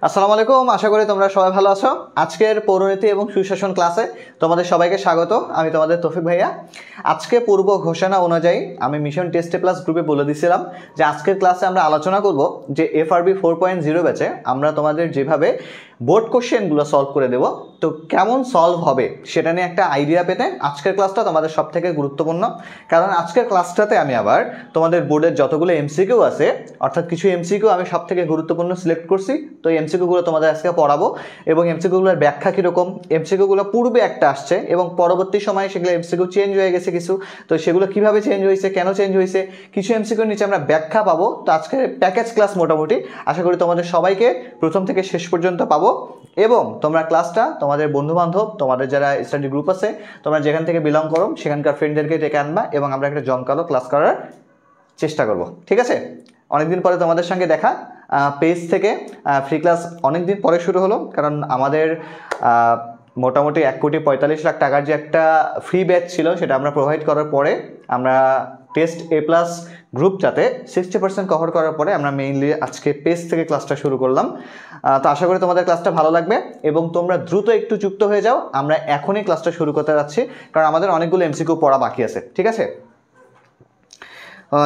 আসসালামু আলাইকুম, আশা করি তোমরা সবাই ভালো আছো। আজকের পৌরনীতি এবং সুশাসন ক্লাসে তোমাদের সবাইকে স্বাগত। আমি তোমাদের তৌফিক ভাইয়া। আজকে পূর্ব ঘোষণা অনুযায়ী আমি মিশন টেস্টে প্লাস গ্রুপে বলে দিয়েছিলাম যে আজকের ক্লাসে আমরা আলোচনা করব যে FRB 4.0 ব্যাচে আমরা তোমাদের যেভাবে বোর্ড কোশ্চেনগুলো সলভ করে দেব, তো কেমন সলভ হবে সেটা নিয়ে একটা আইডিয়া পেতে আজকের ক্লাসটা তোমাদের সব থেকে গুরুত্বপূর্ণ। কারণ আজকের ক্লাসটাতে আমি আবার তোমাদের বোর্ডের যতগুলো MCQ আছে, অর্থাৎ কিছু MCQ আমি সব থেকে গুরুত্বপূর্ণ সিলেক্ট করছি, তো MCQগুলো তোমাদের আজকে পড়াবো এবং MCQগুলোর ব্যাখ্যা কীরকম, MCQগুলো পূর্বে একটা আসছে এবং পরবর্তী সময়ে সেগুলো MCQ চেঞ্জ হয়ে গেছে কিছু, তো সেগুলো কিভাবে চেঞ্জ হয়েছে, কেন চেঞ্জ হয়েছে, কিছু MCQর নিচে আমরা ব্যাখ্যা পাবো। তো আজকের প্যাকেজ ক্লাস মোটামুটি আশা করি তোমাদের সবাইকে প্রথম থেকে শেষ পর্যন্ত পাবো এবং তোমরা ক্লাসটা তোমাদের বন্ধুবান্ধব, তোমাদের যারা স্টাডি গ্রুপ আছে, তোমরা যেখান থেকে বিলং করো সেখানকার ফ্রেন্ডদেরকে ডেকে আনবা এবং আমরা একটা জমকালো ক্লাস করার চেষ্টা করব। ঠিক আছে? অনেকদিন পরে তোমাদের সঙ্গে দেখা, পেজ থেকে ফ্রি ক্লাস অনেকদিন পরে শুরু হলো, কারণ আমাদের মোটামুটি 1,45,00,000 টাকার যে একটা ফ্রি ব্যাচ ছিল সেটা আমরা প্রোভাইড করার পরে আমরা টেস্ট A+ গ্রুপটাতে 60% কভার করার পরে আমরা মেইনলি আজকে পেজ থেকে ক্লাসটা শুরু করলাম। তো আশা করি তোমাদের ক্লাসটা ভালো লাগবে এবং তোমরা দ্রুত একটু যুক্ত হয়ে যাও। আমরা এখনই ক্লাসটা শুরু করতে যাচ্ছি কারণ আমাদের অনেকগুলো MCQ পড়া বাকি আছে। ঠিক আছে?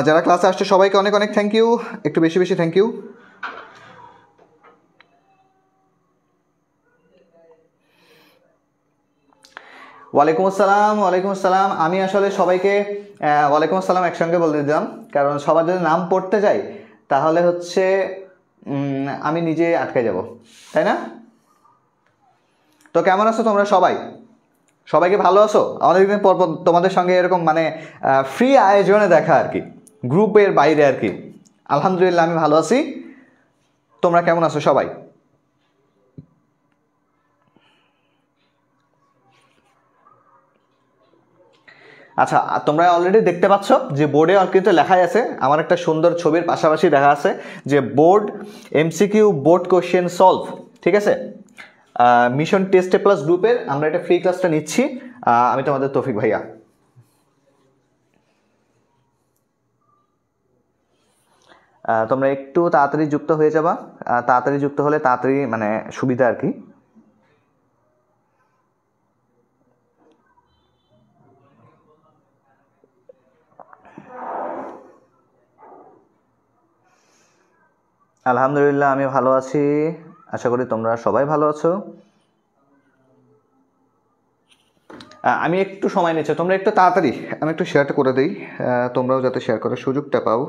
যারা ক্লাসে আসছে সবাইকে অনেক অনেক থ্যাংক ইউ, একটু বেশি বেশি থ্যাংক ইউ। ওয়ালাইকুম আসসালাম, ওয়ালাইকুম আসসালাম। আমি আসলে সবাইকে ওয়ালাইকুম আসসালাম একসঙ্গে বলে দিলাম, কারণ সবার যদি নাম পড়তে যাই তাহলে হচ্ছে আমি নিজে আটকে যাব, তাই না? তো কেমন আছো তোমরা সবাই? সবাইকে ভালো আছো? অনেকদিন পর তোমাদের সঙ্গে এরকম মানে ফ্রি আয়োজনে দেখা আর কি, গ্রুপের বাইরে আর কি। আলহামদুলিল্লাহ আমি ভালো আছি। তোমরা কেমন আছো সবাই? আচ্ছা, তোমরা অলরেডি দেখতে পাচ্ছ যে বোর্ডে কিন্তু লেখাই আছে, আমার একটা সুন্দর ছবির পাশাপাশি দেখা আছে যে board MCQ board question solve. ঠিক আছে? মিশন টেস্টে প্লাস গ্রুপের আমরা এটা ফ্রি ক্লাসটা নিচ্ছি। আমি তোমাদের তৌফিক ভাইয়া। তোমরা একটু তাড়াতাড়ি যুক্ত হয়ে যাবা, তাড়াতাড়ি যুক্ত হলে তাড়াতাড়ি মানে সুবিধা আর কি। আলহামদুলিল্লাহ আমি ভালো আছি, আশা করি তোমরা সবাই ভালো আছো। আমি একটু সময় নিচ্ছি, তোমরা একটু তাড়াতাড়ি, আমি একটু শেয়ারটা করে দিই, তোমরাও যাতে শেয়ার করার সুযোগটা পাও।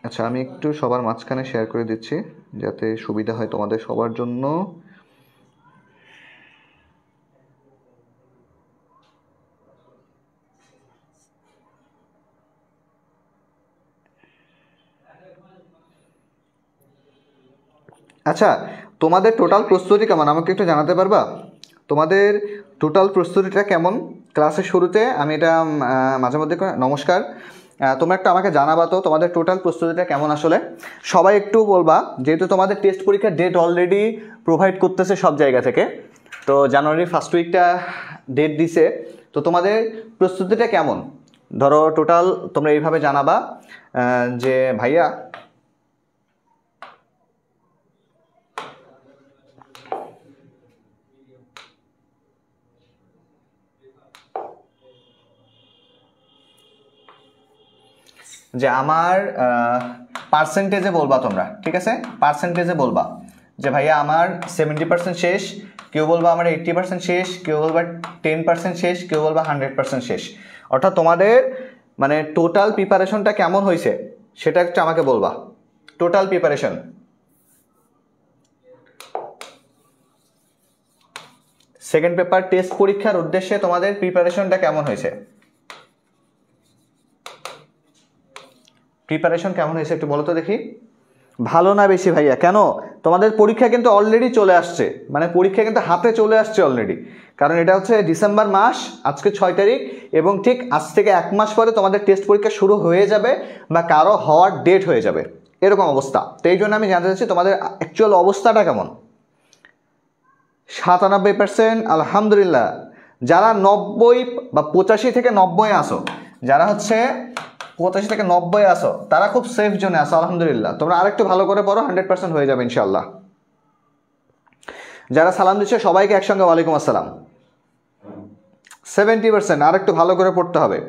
আচ্ছা, আমি একটু সবার মাঝখানে শেয়ার করে দিচ্ছি যাতে সুবিধা হয় তোমাদের সবার জন্য। আচ্ছা, তোমাদের টোটাল প্রস্তুতি কেমন আমাকে একটু জানাতে পারবা? তোমাদের টোটাল প্রস্তুতিটা কেমন? ক্লাসের শুরুতে আমি এটা মাঝে মধ্যে নমস্কার, তোমরা একটু আমাকে জানাবা তো তোমাদের টোটাল প্রস্তুতিটা কেমন আসলে। সবাই একটু বলবা, যেহেতু তোমাদের টেস্ট পরীক্ষার ডেট অলরেডি প্রোভাইড করতেছে সব জায়গা থেকে, তো জানুয়ারি ফার্স্ট উইকটা ডেট দিছে, তো তোমাদের প্রস্তুতিটা কেমন ধরো টোটাল তোমরা এইভাবে জানাবা যে ভাইয়া যে আমার পার্সেন্টেজে বলবা তোমরা। ঠিক আছে? পার্সেন্টেজে বলবা যে ভাইয়া আমার 70% শেষ, কেউ বলবা আমার 80% শেষ, কেউ বলবা 10% শেষ, কেউ বলবা 100% শেষ। অর্থাৎ তোমাদের মানে টোটাল প্রিপারেশনটা কেমন হয়েছে সেটা একটু আমাকে বলবা। Total preparation, second paper test পরীক্ষার উদ্দেশ্যে তোমাদের প্রিপারেশনটা কেমন হয়েছে? প্রিপারেশন কেমন হয়েছে একটু বলো তো দেখি। ভালো না বেশি ভাইয়া? কেন? তোমাদের পরীক্ষা কিন্তু অলরেডি চলে আসছে, মানে পরীক্ষা কিন্তু হাতে চলে আসছে অলরেডি, কারণ এটা হচ্ছে ডিসেম্বর মাস, আজকে 6 তারিখ এবং ঠিক আজ থেকে 1 মাস পরে তোমাদের টেস্ট পরীক্ষা শুরু হয়ে যাবে বা কারো হওয়ার ডেট হয়ে যাবে, এরকম অবস্থা। তো এই জন্য আমি জানতে চাচ্ছি তোমাদের অ্যাকচুয়াল অবস্থাটা কেমন। 97%, আলহামদুলিল্লাহ। যারা 90 বা 85 থেকে 90 আসো, যারা হচ্ছে 85 থেকে 90 আসো তারা খুব সেফ জোনে আসো, আলহামদুলিল্লাহ। তোমরা আরেকটু ভালো করে পড়ো, 100% হয়ে যাবে ইনশাল্লাহ। যারা সালাম দিচ্ছে সবাইকে একসঙ্গে ওয়ালাইকুম আসসালাম। 70%, আরেকটু ভালো করে পড়তে হবে।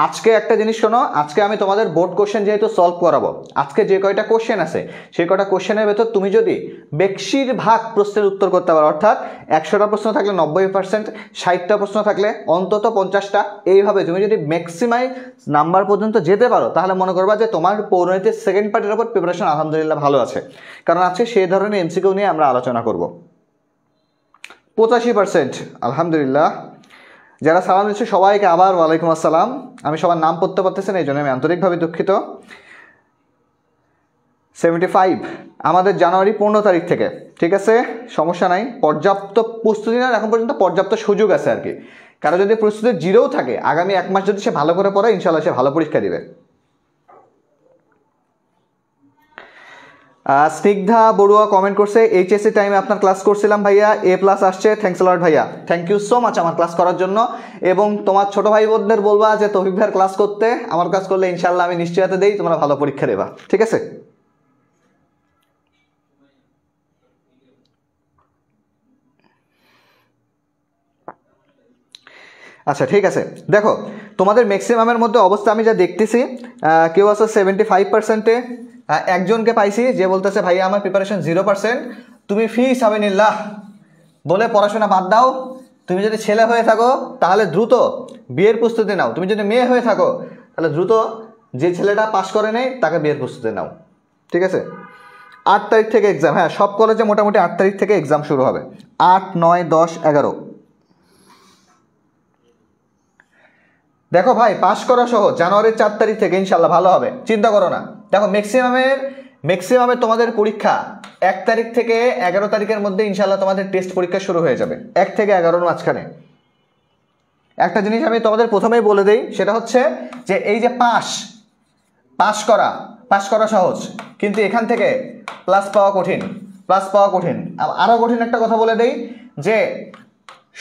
আজকে একটা জিনিস শোনো, আজকে আমি তোমাদের বোর্ড কোশ্চেন যেহেতু সলভ করাবো, আজকে যে কয়টা কোশ্চেন আছে সেই কয়টা কোশ্চেনের ভেতর তুমি যদি বেশিরভাগ প্রশ্নের উত্তর করতে পারো, অর্থাৎ 100টা প্রশ্ন থাকলে 90%, 60টা প্রশ্ন থাকলে অন্তত 50টা, এইভাবে তুমি যদি ম্যাক্সিমাইজ নাম্বার পর্যন্ত যেতে পারো, তাহলে মনে করবা যে তোমার পৌরনীতির সেকেন্ড পার্টের উপর প্রিপারেশন আলহামদুলিল্লাহ ভালো আছে। কারণ আজকে সেই ধরনের এমসিকিউ নিয়ে আমরা আলোচনা করব। 85%, আলহামদুলিল্লাহ। যারা সালাম দিচ্ছে সবাইকে আবার ওয়ালাইকুম আসসালাম। আমি সবার নাম পড়তে পারতেছি না, এই জন্য আমি আন্তরিকভাবে দুঃখিত। 75 আমাদের জানুয়ারি 15 তারিখ থেকে, ঠিক আছে, সমস্যা নাই। পর্যাপ্ত প্রস্তুতি না, এখন পর্যন্ত পর্যাপ্ত সুযোগ আছে আর কি। কারো যদি প্রস্তুতি জিরোও থাকে, আগামী 1 মাস যদি সে ভালো করে পড়ে, ইনশাল্লাহ সে ভালো পরীক্ষা দিবে। স্নিগ্ধা বড়ুয়া কমেন্ট করছে, এইচএসসি টাইমে আপনার ক্লাস করছিলাম ভাইয়া, A+ আসছে, থ্যাঙ্কস লট ভাইয়া। থ্যাংক ইউ সো মাচ আমার ক্লাস করার জন্য। এবং তোমার ছোট ভাই বোনদের বলবা যে তৌফিক ভাইয়ের ক্লাস করতে, আমার ক্লাস করলে ইনশাল্লাহ আমি নিশ্চয়তা দেই তোমরা ভালো পরীক্ষা দেবা, ঠিক আছে। আচ্ছা ঠিক আছে, দেখো তোমাদের ম্যাক্সিমামের মধ্যে অবস্থা আমি যা দেখতেছি, কেউ আছে 75%-এ, একজনকে পাইছি যে বলতেছে ভাইয়া আমার প্রিপারেশন 0%, তুমি ফি সাবিনিল্লাহ বলে পড়াশোনা বাদ দাও। তুমি যদি ছেলে হয়ে থাকো তাহলে দ্রুত বিয়ের প্রস্তুতি নাও, তুমি যদি মেয়ে হয়ে থাকো তাহলে দ্রুত যে ছেলেটা পাশ করে নেই তাকে বিয়ের প্রস্তুতি নাও, ঠিক আছে। 8 তারিখ থেকে এক্সাম, হ্যাঁ সব কলেজে মোটামুটি 8 তারিখ থেকে এক্সাম শুরু হবে। 8, 9, 10, 11। দেখো ভাই, পাশ করা সহ জানুয়ারির 4 তারিখ থেকে ইনশাল্লাহ ভালো হবে, চিন্তা করো না। দেখো ম্যাক্সিমামে তোমাদের পরীক্ষা 1 তারিখ থেকে 11 তারিখের মধ্যে ইনশাল্লাহ তোমাদের টেস্ট পরীক্ষা শুরু হয়ে যাবে, 1 থেকে 11-র মাঝখানে। একটা জিনিস আমি তোমাদের প্রথমেই বলে দেই, সেটা হচ্ছে যে এই যে পাশ করা সহজ, কিন্তু এখান থেকে প্লাস পাওয়া কঠিন। আরো কঠিন একটা কথা বলে দেই যে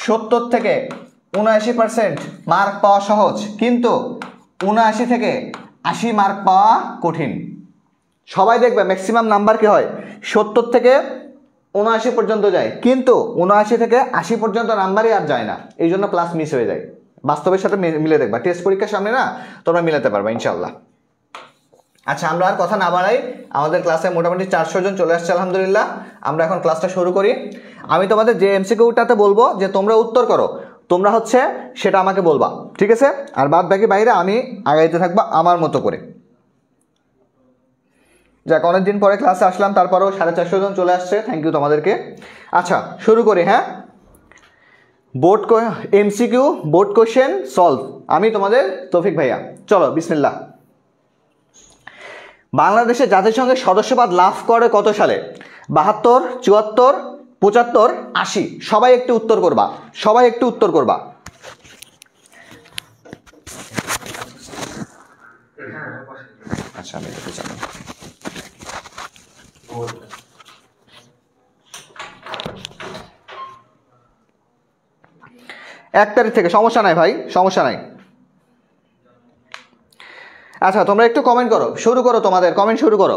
70 থেকে 79% মার্ক পাওয়া সহজ, কিন্তু 79 থেকে 80 মার্ক পাওয়া কঠিন। সবাই দেখবে ম্যাক্সিমাম নাম্বার কি হয় 70 থেকে 79 পর্যন্ত যায়, কিন্তু 79 থেকে 80 পর্যন্ত নাম্বারই আর যায় না, এই জন্য প্লাস মিস হয়ে যায়। বাস্তবের সাথে মিলে দেখবা, টেস্ট পরীক্ষার সামনে না তোমরা মিলাতে পারবা ইনশাল্লাহ। আচ্ছা, আমরা আর কথা না বাড়াই, আমাদের ক্লাসে মোটামুটি 400 জন চলে আসছে আলহামদুলিল্লাহ। আমরা এখন ক্লাসটা শুরু করি। আমি তোমাদের যে এমসিকিউটাতে বলবো যে তোমরা উত্তর করো, তোমরা হচ্ছে সেটা আমাকে বলবা, ঠিক আছে। আর বাদ বাকি বাইরে আমি আগাইতে থাকবো আমার মতো করে। যাক, অনেকদিন পরে ক্লাসে আসলাম, তারপরেও 450 জন চলে আসছে, থ্যাংক ইউ তোমাদেরকে। আচ্ছা শুরু করি, হ্যাঁ। এমসিকিউ বোর্ড কোশ্চেন সলভ, আমি তোমাদের তৌফিক ভাইয়া। চলো বিসমিল্লাহ। বাংলাদেশে জাতিসংঘের সদস্যপদ লাভ করে কত সালে? 72, 74, 75, 80। সবাই একটু উত্তর করবা। আচ্ছা আমি দেখতে চাই। 1 তারিখ থেকে, সমস্যা নাই ভাই, সমস্যা নাই। আচ্ছা তোমরা একটু কমেন্ট করো, শুরু করো, তোমাদের কমেন্ট শুরু করো।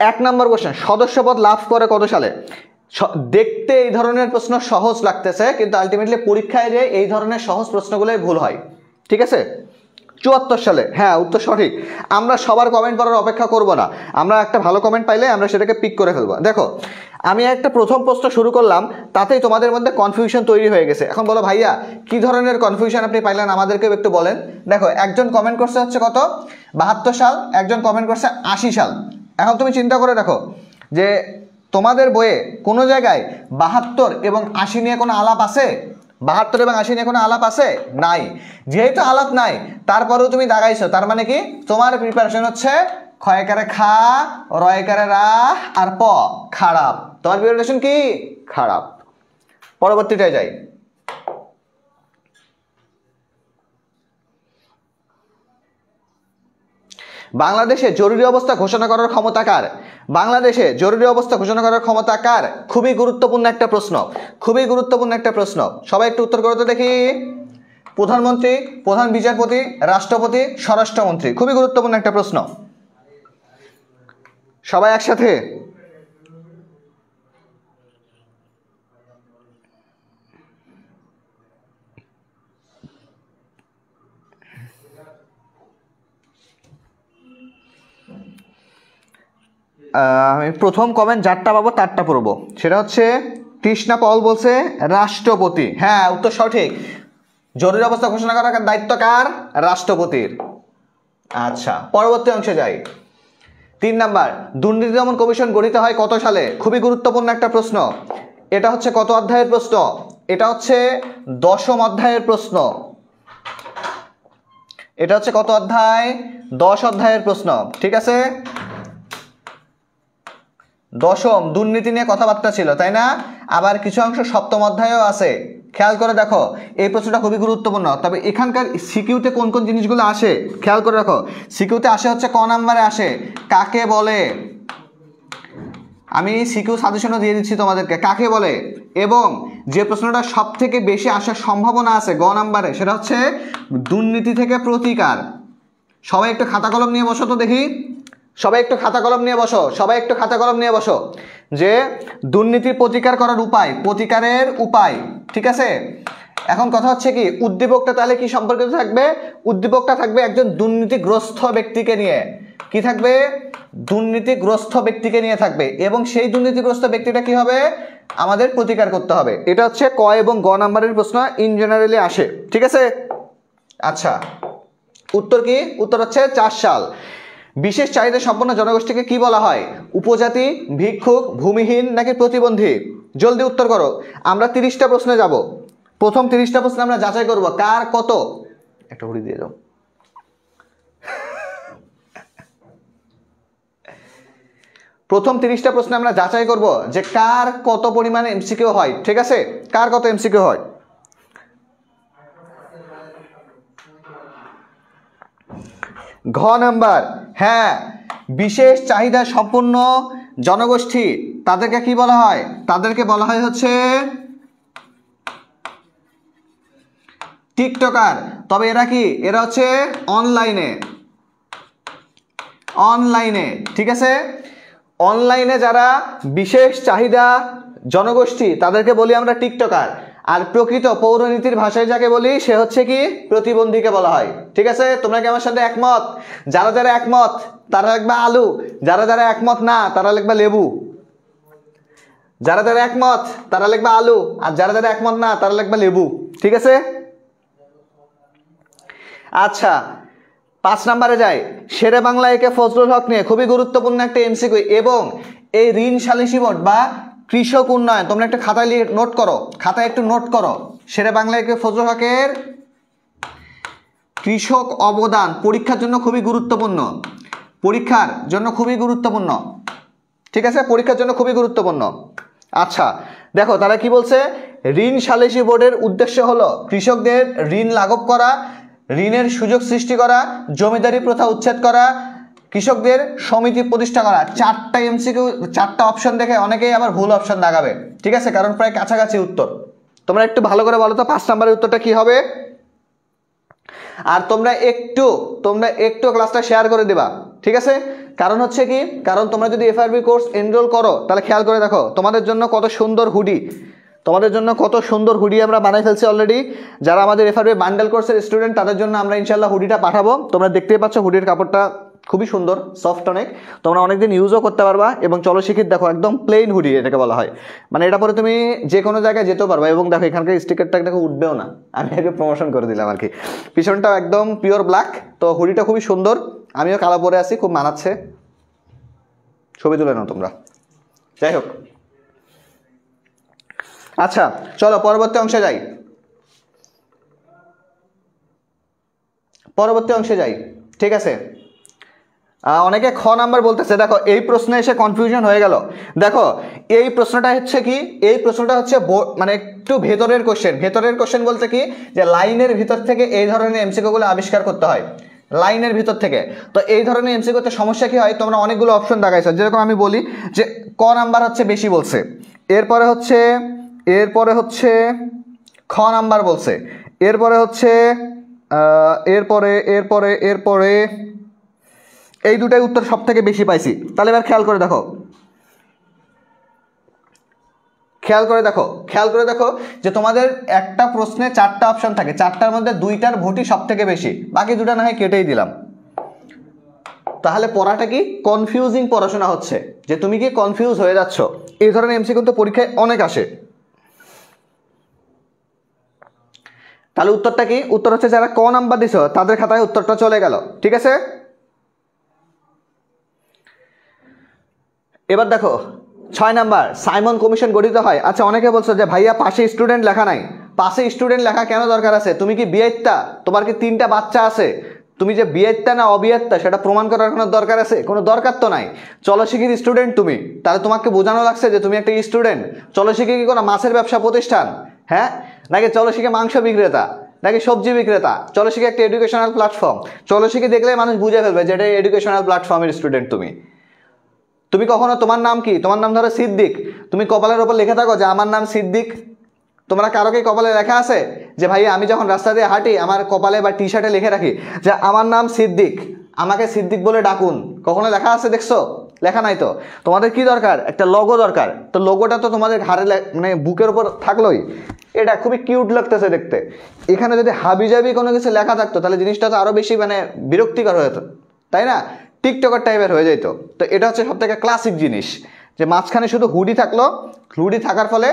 1 নম্বর কোশ্চেন, সদস্যপদ লাভ করে কত সালে? দেখতে এই ধরনের প্রশ্ন সহজ লাগতেছে, কিন্তু আলটিমেটলি পরীক্ষায় যে এই ধরনের সহজ প্রশ্নগুলোই ভুল হয়, ঠিক আছে। 74 সালে, হ্যাঁ উত্তর সঠিক। আমরা সবার কমেন্ট পড়ার অপেক্ষা করব না, আমরা একটা ভালো কমেন্ট পাইলে আমরা সেটাকে পিক করে ফেলবো। দেখো আমি একটা প্রথম প্রশ্ন শুরু করলাম, তাতেই তোমাদের মধ্যে কনফিউশন তৈরি হয়ে গেছে। এখন বলো ভাইয়া কি ধরনের কনফিউশন আপনি পাইলেন, আমাদেরকেও একটু বলেন। দেখো একজন কমেন্ট করছে হচ্ছে কত 72 সাল, একজন কমেন্ট করছে 80 সাল। এখন তুমি চিন্তা করে দেখো যে তোমাদের বইয়ে কোনো জায়গায় 72 এবং 80 নিয়ে কোনো আলাপ আছে? 72 এবং 80 নিয়ে কোনো আলাপ আছে? নাই। যেহেতু আলাপ নাই, তারপরেও তুমি দাগাইছো, তার মানে কি তোমার প্রিপারেশন হচ্ছে ক্ষয়কারে খা, রয়কারে রা আর প, খারাপ। তোমার প্রিপারেশন কি খারাপ। পরবর্তীটায় যাই। বাংলাদেশে জরুরি অবস্থা ঘোষণা করার ক্ষমতা কার? বাংলাদেশে জরুরি অবস্থা ঘোষণা করার ক্ষমতা কার? খুবই গুরুত্বপূর্ণ একটা প্রশ্ন, সবাই একটু উত্তর করো তো দেখি। প্রধানমন্ত্রী, প্রধান বিচারপতি, রাষ্ট্রপতি, স্বরাষ্ট্রমন্ত্রী। খুবই গুরুত্বপূর্ণ একটা প্রশ্ন। সবাই একসাথে। আমি প্রথম কমেন্ট যারটা পাবো তারটা পড়বো। সেটা হচ্ছে তৃষ্ণা পল বলছে রাষ্ট্রপতি। হ্যাঁ, উত্তর সঠিক। জরুরি অবস্থা ঘোষণা করার দায়িত্ব কার? রাষ্ট্রপতির। আচ্ছা, পরবর্তী অংশে যাই। 3 নাম্বার, দুর্নীতি দমন কমিশন গঠিত হয় কত সালে? খুবই গুরুত্বপূর্ণ একটা প্রশ্ন। এটা হচ্ছে কত অধ্যায়ের প্রশ্ন? এটা হচ্ছে 10ম অধ্যায়ের প্রশ্ন। এটা হচ্ছে কত অধ্যায়? 10 অধ্যায়ের প্রশ্ন। ঠিক আছে, 10ম দুর্নীতি নিয়ে কথাবার্তা ছিল, তাই না? আবার কিছু অংশ 7ম অধ্যায়েও আছে। খেয়াল করে দেখো, এই প্রশ্নটা খুবই গুরুত্বপূর্ণ। তবে এখানকার সিকিউতে কোন কোন জিনিসগুলো আসে খেয়াল করে রাখো। সিকিউতে আসে হচ্ছে ক নাম্বারে আসে কাকে বলে। আমি সিকিউ সাজেশনও দিয়ে দিচ্ছি তোমাদেরকে, কাকে বলে। এবং যে প্রশ্নটা সব থেকে বেশি আসার সম্ভাবনা আছে গ নাম্বারে, সেটা হচ্ছে দুর্নীতি থেকে প্রতিকার। সবাই একটু খাতা কলম নিয়ে বসো তো দেখি। সবাই একটু খাতা কলম নিয়ে বসো। সবাই একটু খাতা কলম নিয়ে বসো। যে দুর্নীতির প্রতিকার করার উপায়, প্রতিকারের উপায়। ঠিক আছে, এখন কথা হচ্ছে কি, উদ্দীপকটা তাহলে কি সম্পর্কিত থাকবে? উদ্দীপকটা থাকবে একজন দুর্নীতিগ্রস্ত ব্যক্তিকে নিয়ে। কি থাকবে? দুর্নীতিগ্রস্ত ব্যক্তিকে নিয়ে থাকবে। এবং সেই দুর্নীতিগ্রস্ত ব্যক্তিটা কি হবে? আমাদের প্রতিকার করতে হবে। এটা হচ্ছে ক এবং গ নাম্বারের প্রশ্ন, ইন জেনারেলি আসে। ঠিক আছে, আচ্ছা উত্তর কি? উত্তর হচ্ছে 4 সাল। বিশেষ চাহিদা সম্পন্ন জনগোষ্ঠীকে কি বলা হয়? উপজাতি, ভিক্ষুক, ভূমিহীন নাকি প্রতিবন্ধী? জলদি উত্তর করো। আমরা 30টা প্রশ্নে যাব। প্রথম 30টা প্রশ্নে আমরা যাচাই করব কার কত। একটা ঘুরি দিয়ে দাও। প্রথম 30টা প্রশ্নে আমরা যাচাই করব যে কার কত পরিমাণে এমসিকিউ হয়। ঠিক আছে, কার কত এমসিকিউ হয়। ঘ নাম্বার, হ্যাঁ, বিশেষ চাহিদা সম্পন্ন জনগোষ্ঠী তাদেরকে কি বলা হয়? তাদেরকে বলা হয় হচ্ছে টিকটকার। তবে এরা কি? এরা হচ্ছে অনলাইনে। অনলাইনে, ঠিক আছে, অনলাইনে যারা বিশেষ চাহিদা জনগোষ্ঠী তাদেরকে বলি আমরা টিকটকার। আর প্রকৃত পৌরনীতির ভাষায় যাকে বলি সে হচ্ছে কি? প্রতিবন্ধীকে বলা হয়। ঠিক আছে, তোমরা কি আমার সাথে একমত? যারা যারা একমত তারা লিখবা আলু, যারা যারা একমত না তারা লিখবা লেবু। যারা যারা একমত তারা লিখবা আলু, আর যারা যারা একমত না তারা লিখবা লেবু। ঠিক আছে, আচ্ছা 5 নম্বরে যাই। শেরে বাংলা একে ফজলুল হক নিয়ে খুবই গুরুত্বপূর্ণ একটা এমসিকিউ। এবং এই ঋণ সালিসি বোর্ড বা কৃষক উন্নয়ন, তোমরা একটু খাতায় নোট করো, খাতায় একটু নোট করো। শেরে বাংলা একে ফজলুল হকের কৃষক অবদান পরীক্ষার জন্য খুবই গুরুত্বপূর্ণ। পরীক্ষার জন্য খুবই গুরুত্বপূর্ণ। ঠিক আছে, পরীক্ষার জন্য খুবই গুরুত্বপূর্ণ। আচ্ছা দেখো তারা কি বলছে। ঋণ সালিসি বোর্ডের উদ্দেশ্য হলো কৃষকদের ঋণ লাঘব করা, ঋণের সুযোগ সৃষ্টি করা, জমিদারি প্রথা উচ্ছেদ করা, কৃষকদের সমিতি প্রতিষ্ঠা করা। 4টা এমসিকিউ, 4টা অপশন দেখে অনেকেই আবার ভুল অপশন দাগাবে। ঠিক আছে, কারণ প্রায় কাছাকাছি উত্তর। তোমরা একটু ভালো করে বলো তো 5 নম্বরের উত্তরটা কি হবে। আর তোমরা একটু ক্লাসটা শেয়ার করে দিবা। ঠিক আছে, কারণ হচ্ছে কি, কারণ তোমরা যদি এফআরবি কোর্স এনরোল করো তাহলে খেয়াল করে দেখো তোমাদের জন্য কত সুন্দর হুডি, তোমাদের জন্য কত সুন্দর হুডি আমরা বানাই ফেলছি অলরেডি। যারা আমাদের এফআরবি বান্ডেল কোর্সের স্টুডেন্ট তাদের জন্য আমরা ইনশাল্লাহ হুডিটা পাঠাবো। তোমরা দেখতেই পাচ্ছ হুডির কাপড়টা খুবই সুন্দর, সফট অনেক। তোমরা অনেকদিন ইউজও করতে পারবা। এবং চলো শিখির দেখো একদম প্লেন হুডি এটাকে বলা হয়, মানে এটা পরে তুমি যে কোনো জায়গায় যেতেও পারবা। এবং দেখো এখানকার স্টিকারটা দেখো উঠবেও না, আমি আগে প্রমোশন করে দিলাম আর কি। পিছনটাও একদম পিওর ব্ল্যাক। তো হুডিটা খুবই সুন্দর, আমিও কালো পরে আছি, খুব মানাচ্ছে। ছবি তুলে নাও তোমরা। যাই হোক, আচ্ছা চলো পরবর্তী অংশে যাই। পরবর্তী অংশে যাই। ঠিক আছে, অনেকে খ নাম্বার বলতেছে। দেখো এই প্রশ্নে এসে কনফিউশন হয়ে গেল। দেখো এই প্রশ্নটা হচ্ছে কি, এই প্রশ্নটা হচ্ছে মানে একটু ভেতরের কোশ্চেন। ভেতরের কোশ্চেন বলতে কি, যে লাইনের ভিতর থেকে এই ধরনের এমসিকিউগুলো আবিষ্কার করতে হয়, লাইনের ভিতর থেকে। তো এই ধরনের এমসিকিউতে সমস্যা কি হয়, তোমরা অনেকগুলো অপশন দেখাইছো। যেরকম আমি বলি যে ক নাম্বার হচ্ছে বেশি বলছে, এরপরে হচ্ছে খ নাম্বার বলছে, এরপরে হচ্ছে এরপরে এরপরে এরপরে এই দুটাই উত্তর সব থেকে বেশি পাইছি। তাহলে এবার খেয়াল করে দেখো, খেয়াল করে দেখো যে তোমাদের একটা প্রশ্নে 4টা অপশন থাকে, 4টার মধ্যে 2টার ভোটই সব থেকে বেশি, বাকি 2টা না হয় কেটেই দিলাম। তাহলে পড়াটা কি কনফিউজিং পড়াশোনা হচ্ছে, যে তুমি কি কনফিউজ হয়ে যাচ্ছ। এই ধরনের এমসিকিউ কিন্তু পরীক্ষায় অনেক আসে। তাহলে উত্তরটা কি? উত্তর হচ্ছে যারা ক নাম্বার দিছো তাদের খাতায় উত্তরটা চলে গেল। ঠিক আছে, এবার দেখো 6 নাম্বার, সাইমন কমিশন গঠিত হয়। আচ্ছা, অনেকে বলছো যে ভাইয়া পাশে স্টুডেন্ট লেখা নাই। পাশে স্টুডেন্ট লেখা কেন দরকার আছে? তুমি কি বিয়েত্তা? তোমার কি 3টা বাচ্চা আছে? তুমি যে বিয়েত্তা না অবিয়েত্তা সেটা প্রমাণ করার কোনো দরকার আছে? কোনো দরকার তো নাই। চলশিখির স্টুডেন্ট তুমি, তাহলে তোমাকে বোঝানো লাগছে যে তুমি একটা স্টুডেন্ট। চলশিখি কি কোনো মাছের ব্যবসা প্রতিষ্ঠান? হ্যাঁ, নাকি চলশিখি মাংস বিক্রেতা, নাকি সবজি বিক্রেতা? চলশিখি একটা এডুকেশনাল প্ল্যাটফর্ম। চলশিখি দেখলে মানুষ বুঝে ফেলবে যে এটা এডুকেশনাল প্ল্যাটফর্মের স্টুডেন্ট তুমি। তুমি কখনো তোমার নাম কি? তোমার নাম ধরো সিদ্দিক, তুমি কপালের ওপর লিখে থাকো যে আমার নাম সিদ্দিক। তোমরা কারো কি কপালে লেখা আছে যে ভাই আমি যখন রাস্তা দিয়ে হাঁটি আমার কপালে বা টি শার্টে লিখে রাখি যে আমার নাম সিদ্দিক, আমাকে সিদ্দিক বলে ডাকুন? কখনো লেখা আছে দেখছো? লেখা নাই তো। তোমাদের কি দরকার? একটা লোগো দরকার। তো লোগোটা তো তোমাদের ঘাড়ে মানে বুকের উপর থাকলোই। এটা খুবই কিউট লাগতেছে দেখতে। এখানে যদি হাবিজাবি কোনো কিছু লেখা থাকতো তাহলে জিনিসটা তো আরো বেশি মানে বিরক্তিকর হয়ে যেত, তাই না? টিকটকার টাইপের হয়ে যেত। তো এটা হচ্ছে সব থেকে ক্লাসিক জিনিস, যে মাঝখানে শুধু হুডি থাকলো। হুডি থাকার ফলে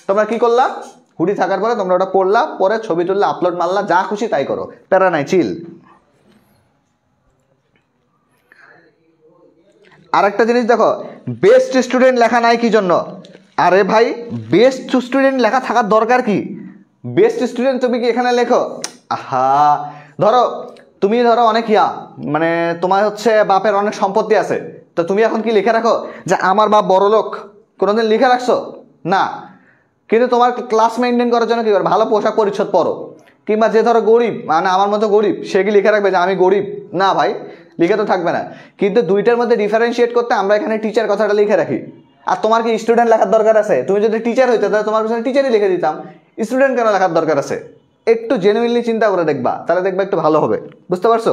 তোমরা কি করলা? হুডি থাকার পরে তোমরা ওটা পড়লা, পরে ছবি তুললা, আপলোড মারলা, যা খুশি তাই করো, প্যারা নাই, চিল। আরেকটা জিনিস দেখো, বেস্ট স্টুডেন্ট লেখা নাই কি জন্য? আরে ভাই, বেস্ট স্টুডেন্ট লেখা থাকার দরকার কি? বেস্ট স্টুডেন্ট তুমি কি এখানে লেখো? আহা, ধরো তুমি ধরো অনেক মানে তোমার হচ্ছে বাপের অনেক সম্পত্তি আছে, তো তুমি এখন কি লিখে রাখো যে আমার বাপ বড় লোক? কোনোদিন লিখে রাখছো? না। কিন্তু তোমার ক্লাস মেনটেন করার জন্য কি করো? ভালো পোশাক পরিচ্ছদ পরো। কিংবা যে ধরো গরিব, মানে আমার মতো গরিব, সে কি লিখে রাখবে যে আমি গরিব? না ভাই, লিখে তো থাকবে না। কিন্তু দুইটার মধ্যে ডিফারেন্সিয়েট করতে আমরা এখানে টিচার কথাটা লিখে রাখি। আর তোমার কি স্টুডেন্ট লেখার দরকার আছে? তুমি যদি টিচার হইতে তাহলে তোমার পিছনে টিচারই লিখে দিতাম। স্টুডেন্ট কেন লেখার দরকার আছে? একটু জেনুইনলি চিন্তা করে দেখবা, তাহলে দেখবা একটু ভালো হবে। বুঝতে পারছো?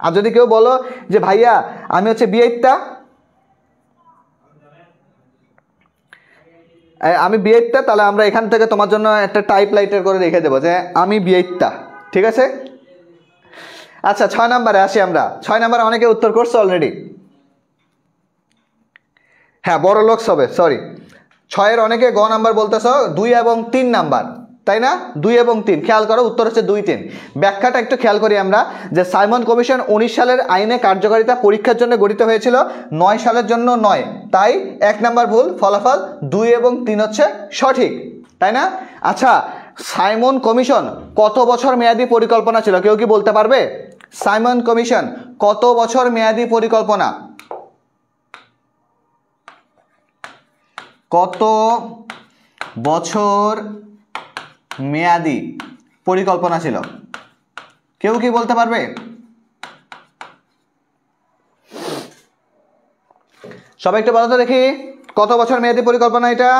আর যদি কেউ বলো যে ভাইয়া আমি হচ্ছে বিয়েটা, আমি বিয়েটা, তাহলে আমরা এখান থেকে তোমার জন্য একটা টাইপ লাইটার করে রেখে দেবো যে আমি বিয়েটা। ঠিক আছে, আচ্ছা 6 নাম্বারে আসি আমরা। 6 নাম্বারে অনেকে উত্তর করছো অলরেডি। হ্যাঁ, বড় লোক হবে, সরি। 6-এর অনেকে গ নাম্বার বলতেছ, 2 এবং 3 নাম্বার, তাই না? 2 এবং 3 খেয়াল করো, উত্তর হচ্ছে 2, 3। ব্যাখ্যাটা একটু খেয়াল করি আমরা, যে সাইমন কমিশন 19 সালের আইনে কার্যকারিতা পরীক্ষার জন্য গঠিত হয়েছিল, 9 সালের জন্য নয়। তাই 1 নাম্বার ভুল, ফলাফল 2 এবং 3 হচ্ছে সঠিক, তাই না? আচ্ছা, সাইমন কমিশন কত বছর মেয়াদী পরিকল্পনা ছিল? কেউ কি বলতে পারবে? সাইমন কমিশন কত বছর মেয়াদী পরিকল্পনা? কত বছর মেয়াদী পরিকল্পনা ছিল? কেউ কি বলতে পারবে? সবাই একটু বলো তো দেখি, কত বছর মেয়াদী পরিকল্পনা এটা?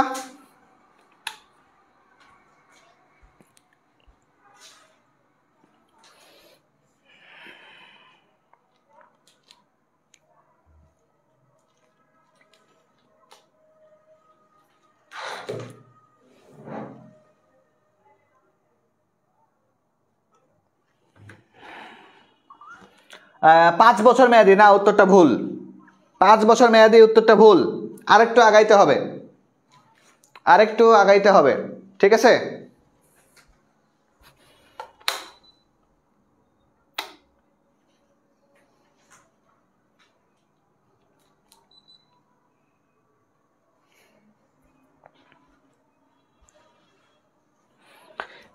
পাঁচ বছর মেয়াদী না, উত্তরটা ভুল। 5 বছর মেয়াদী, উত্তরটা ভুল। আরেকটু আগাইতে হবে, আরেকটু আগাইতে হবে। ঠিক আছে,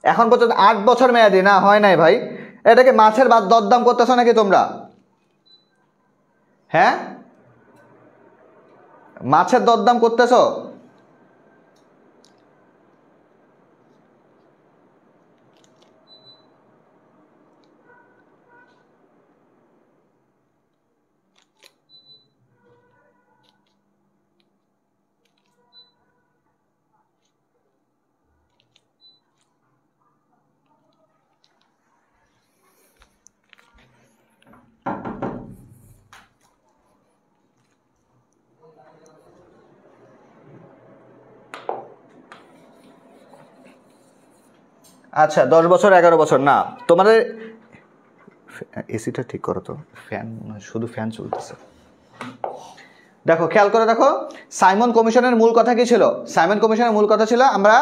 এখন পর্যন্ত 8 বছর মেয়াদী না, হয় নাই ভাই। এটাকে মাছের দরদাম করতেছো নাকি তোমরা? হ্যাঁ, মাছের দরদাম করতেছো? আচ্ছা 10 বছর 11 বছর না, তোমাদের এসিটা ঠিক করো তো, ফ্যান শুধু ফ্যান চলতেছে। দেখো খেয়াল করে দেখো, সাইমন কমিশনের মূল কথা কি ছিল? সাইমন কমিশনের মূল কথা ছিল আমরা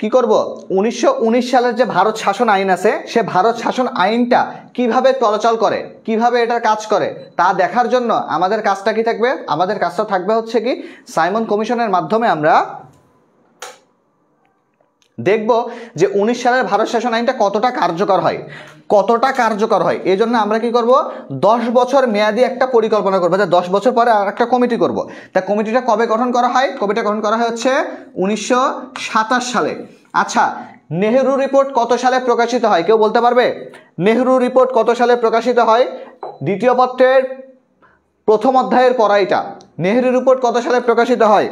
কি করব, 1919 সালের যে ভারত শাসন আইন আছে, সে ভারত শাসন আইনটা কিভাবে চলাচল করে, কিভাবে এটা কাজ করে তা দেখার জন্য আমাদের কাজটা কি থাকবে, আমাদের কাজটা থাকবে হচ্ছে কি সাইমন কমিশনের মাধ্যমে আমরা দেখব যে 19 সালের ভারত শাসন আইনটা কতটা কার্যকর হয়, কতটা কার্যকর হয়। এই জন্য আমরা কি করব, 10 বছর মেয়াদি একটা পরিকল্পনা করবো, যে 10 বছর পরে আর একটা কমিটি করব। তা কমিটিটা কবে গঠন করা হয়? কমিটিটা গঠন করা হয় হচ্ছে 1927 সালে। আচ্ছা, নেহেরু রিপোর্ট কত সালে প্রকাশিত হয় কেউ বলতে পারবে? নেহেরু রিপোর্ট কত সালে প্রকাশিত হয়? দ্বিতীয় পত্রের প্রথম অধ্যায়ের পড়াইটা। নেহেরু রিপোর্ট কত সালে প্রকাশিত হয়?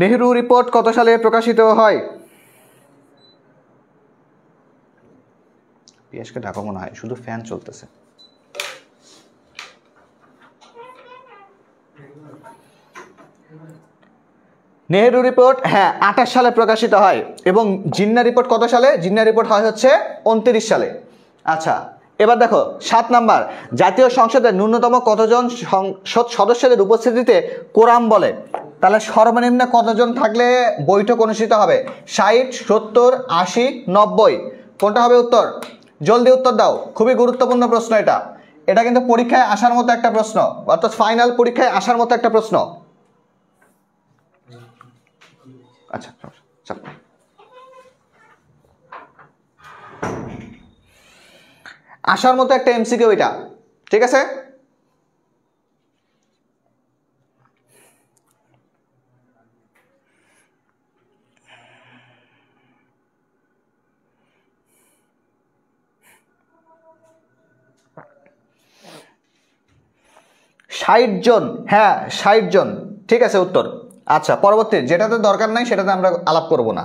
নেহেরু রিপোর্ট কত সালে প্রকাশিত হয়? পিয়াসকে ঢাকা মনে হয়, শুধু ফ্যান চলতেছে। নেহেরু রিপোর্ট হ্যাঁ 28 সালে প্রকাশিত হয়। এবং জিন্না রিপোর্ট কত সালে? জিন্না রিপোর্ট হয় হচ্ছে 29 সালে। আচ্ছা এবার দেখো 7 নাম্বার, জাতীয় সংসদের ন্যূনতম কতজন সংসদ সদস্যদের উপস্থিতিতে কোরাম বলে? তাহলে সর্বনিম্ন কতজন থাকলে বৈঠক অনুষ্ঠিত হবে? 60, 70, 80, 90, কোনটা হবে উত্তর? জলদি উত্তর দাও, খুবই গুরুত্বপূর্ণ প্রশ্ন এটা। এটা কিন্তু পরীক্ষায় আসার মতো একটা প্রশ্ন, অর্থাৎ ফাইনাল পরীক্ষায় আসার মতো একটা প্রশ্ন। আচ্ছা আসার মতো একটা এমসিকিউ এটা, ঠিক আছে? ষাট জন, হ্যাঁ 60 জন, ঠিক আছে উত্তর। আচ্ছা পরবর্তী, যেটাতে দরকার নাই সেটাতে আমরা আলাপ করব না,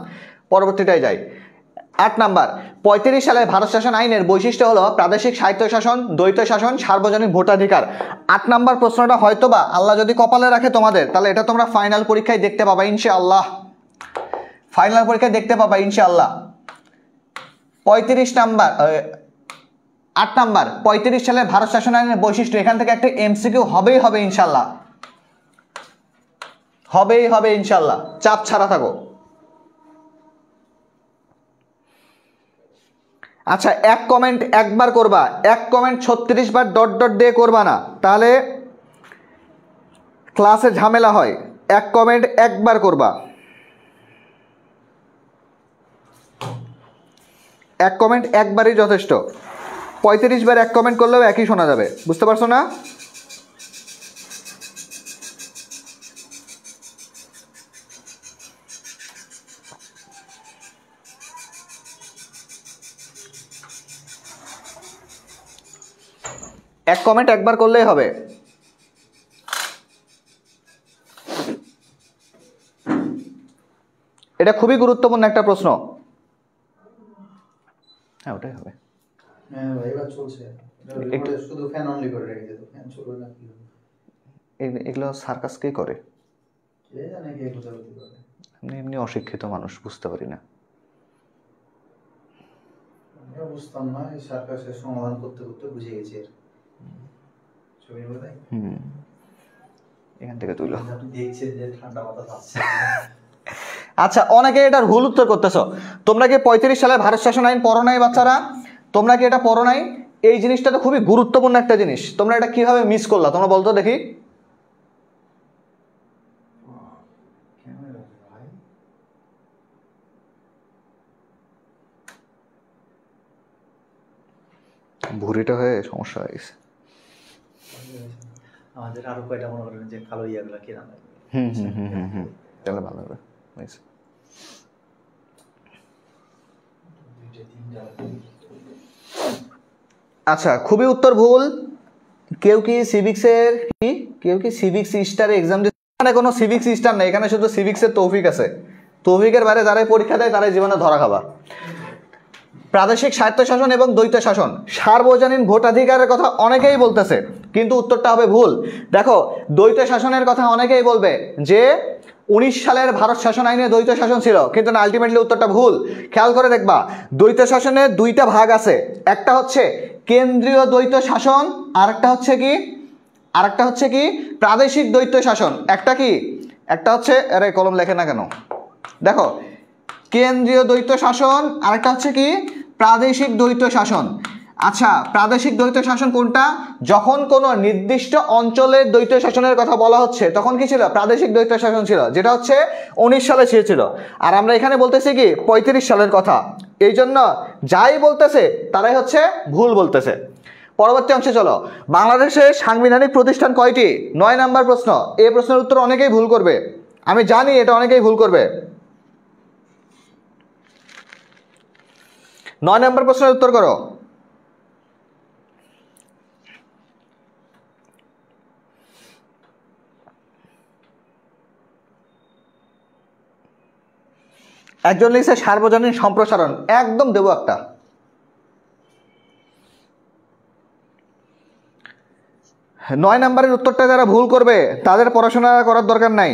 পরবর্তীটাই যাই। 8 নাম্বার, 35 সালের ভারত শাসন আইনের বৈশিষ্ট্য হলো প্রাদেশিক স্বায়ত্তশাসন, দ্বৈত শাসন, সার্বজনীন ভোটাধিকার। 8 নাম্বার প্রশ্নটা হয়তোবা আল্লাহ যদি কপালে রাখে তোমাদের, তাহলে এটা তোমরা ফাইনাল পরীক্ষায় দেখতে পাবা ইনশাআল্লাহ, ফাইনাল পরীক্ষায় দেখতে পাবা ইনশাআল্লাহ। 35 নাম্বার 8 নাম্বার, 35 সালের ভারত শাসন আইনের বৈশিষ্ট্য, এখান থেকে একটা এমসিকিউ হবেই হবে ইনশাআল্লাহ, হবেই হবে ইনশাআল্লাহ, চাপ ছাড়া থাকো। আচ্ছা এক কমেন্ট একবার করবা, এক কমেন্ট 36 বার ডট ডট দিয়ে করবা না, তাহলে ক্লাসে ঝামেলা হয়। এক কমেন্ট একবার করবা, এক কমেন্ট একবারই যথেষ্ট। 35 বার এক কমেন্ট করলেও একই শোনা যাবে, বুঝতে পারছো না? এক কমেন্ট একবার করলেই হবে। এটা খুবই গুরুত্বপূর্ণ একটা প্রশ্ন। হ্যাঁ ওটাই হবে। হ্যাঁ ভাই এবার চলছে, শুধু ফ্যান অনলি করে রেখে দিও, ফ্যান চলবে না কি হবে? এগুলো সার্কাস কে করে? কে জানে কে কোথায় করে? আমি এমনি অশিক্ষিত মানুষ, বুঝতে পারি না। আমরা বুঝতাম না, এই সার্কাসের সমাধান করতে করতে বুঝে গেছি এর ছবি বলে। এখান থেকে তুইলো, আপনি দেখছেন যে ঠান্ডা বাতাস আসছে। আচ্ছা অনেকে এটার ভুল উত্তর করতেছো। তোমরা কি 35 সালে ভারত শাসন আইন পড়ো নাই বাচ্চারা? তোমরা কি এটা পড়ো নাই? এই জিনিসটা তো খুবই গুরুত্বপূর্ণ একটা জিনিস, তোমরা এটা কিভাবে মিস করলা তোমরা বলতো দেখি? ভুরিটা হয়ে সমস্যা হয়ে গেছে আমাদের। আরো কয়টা মনে করেন যে কালো ইয়াগুলা কি রান্না করবে, তাহলে ভালো হবে। আচ্ছা খুবই উত্তর ভুল। কেউ কি সিভিক্সের কেউ কি সিভিক্স স্টারে এক্সাম দিতে? এখানে কোনো সিভিক্স স্টার নেই, এখানে শুধু সিভিক্সের তৌফিক আছে। তৌফিকের বাইরে যারাই পরীক্ষা দেয় তারাই জীবনে ধরা খাবা। প্রাদেশিক স্বায়ত্তশাসন এবং দ্বৈত শাসন। সার্বজনীন ভোটাধিকারের কথা অনেকেই বলতেছে, কিন্তু উত্তরটা হবে ভুল। দেখো, দ্বৈত শাসনের কথা অনেকেই বলবে যে 19 সালের ভারত শাসন আইনে দ্বৈত শাসন ছিল, কিন্তু না, আলটিমেটলি উত্তরটা ভুল। খেয়াল করে দেখবা, দ্বৈত শাসনের দুইটা ভাগ আছে। একটা হচ্ছে কেন্দ্রীয় দ্বৈত শাসন, আরেকটা হচ্ছে কি প্রাদেশিক দ্বৈত শাসন। একটা হচ্ছে আরে কলম লেখে না কেন, দেখো, কেন্দ্রীয় দ্বৈত শাসন, আরেকটা হচ্ছে কি প্রাদেশিক দ্বৈত শাসন। আচ্ছা, প্রাদেশিক দ্বৈত শাসন কোনটা? যখন কোনো নির্দিষ্ট অঞ্চলের দ্বৈত শাসনের কথা বলা হচ্ছে তখন কি ছিল? প্রাদেশিক দ্বৈত শাসন ছিল, যেটা হচ্ছে 19 সালে ছিল। আর আমরা এখানে বলতেছি কি 35 সালের কথা। এই জন্য যাই বলতেছে তারাই হচ্ছে ভুল বলতেছে। পরবর্তী অংশে চলো। বাংলাদেশের সাংবিধানিক প্রতিষ্ঠান কয়টি? 9 নাম্বার প্রশ্ন। এই প্রশ্নের উত্তর অনেকেই ভুল করবে, আমি জানি এটা অনেকেই ভুল করবে। 9 নম্বর প্রশ্নের উত্তর করো। একজন লিখছে সার্বজনীন সম্প্রসারণ, একদম দেবো একটা। 9 নম্বরের উত্তরটা যারা ভুল করবে তাদের পড়াশোনা করার দরকার নাই,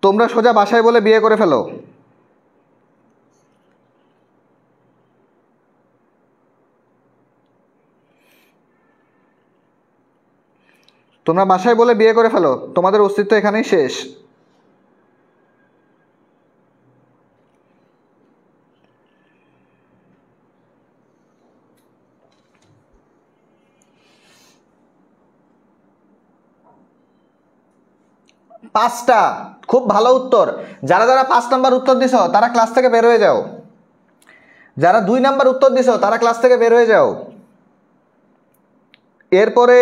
তোমরা সোজা বাসায় বলে বিয়ে করে ফেলো। তোমরা বাসায় বলে বিয়ে করে ফেলো, তোমাদের অস্তিত্ব এখানেই শেষ। পাঁচটা, খুব ভালো উত্তর। যারা যারা 5 নাম্বার উত্তর দিছো তারা ক্লাস থেকে বের হয়ে যাও। যারা 2 নাম্বার উত্তর দিছো তারা ক্লাস থেকে বের হয়ে যাও। এরপরে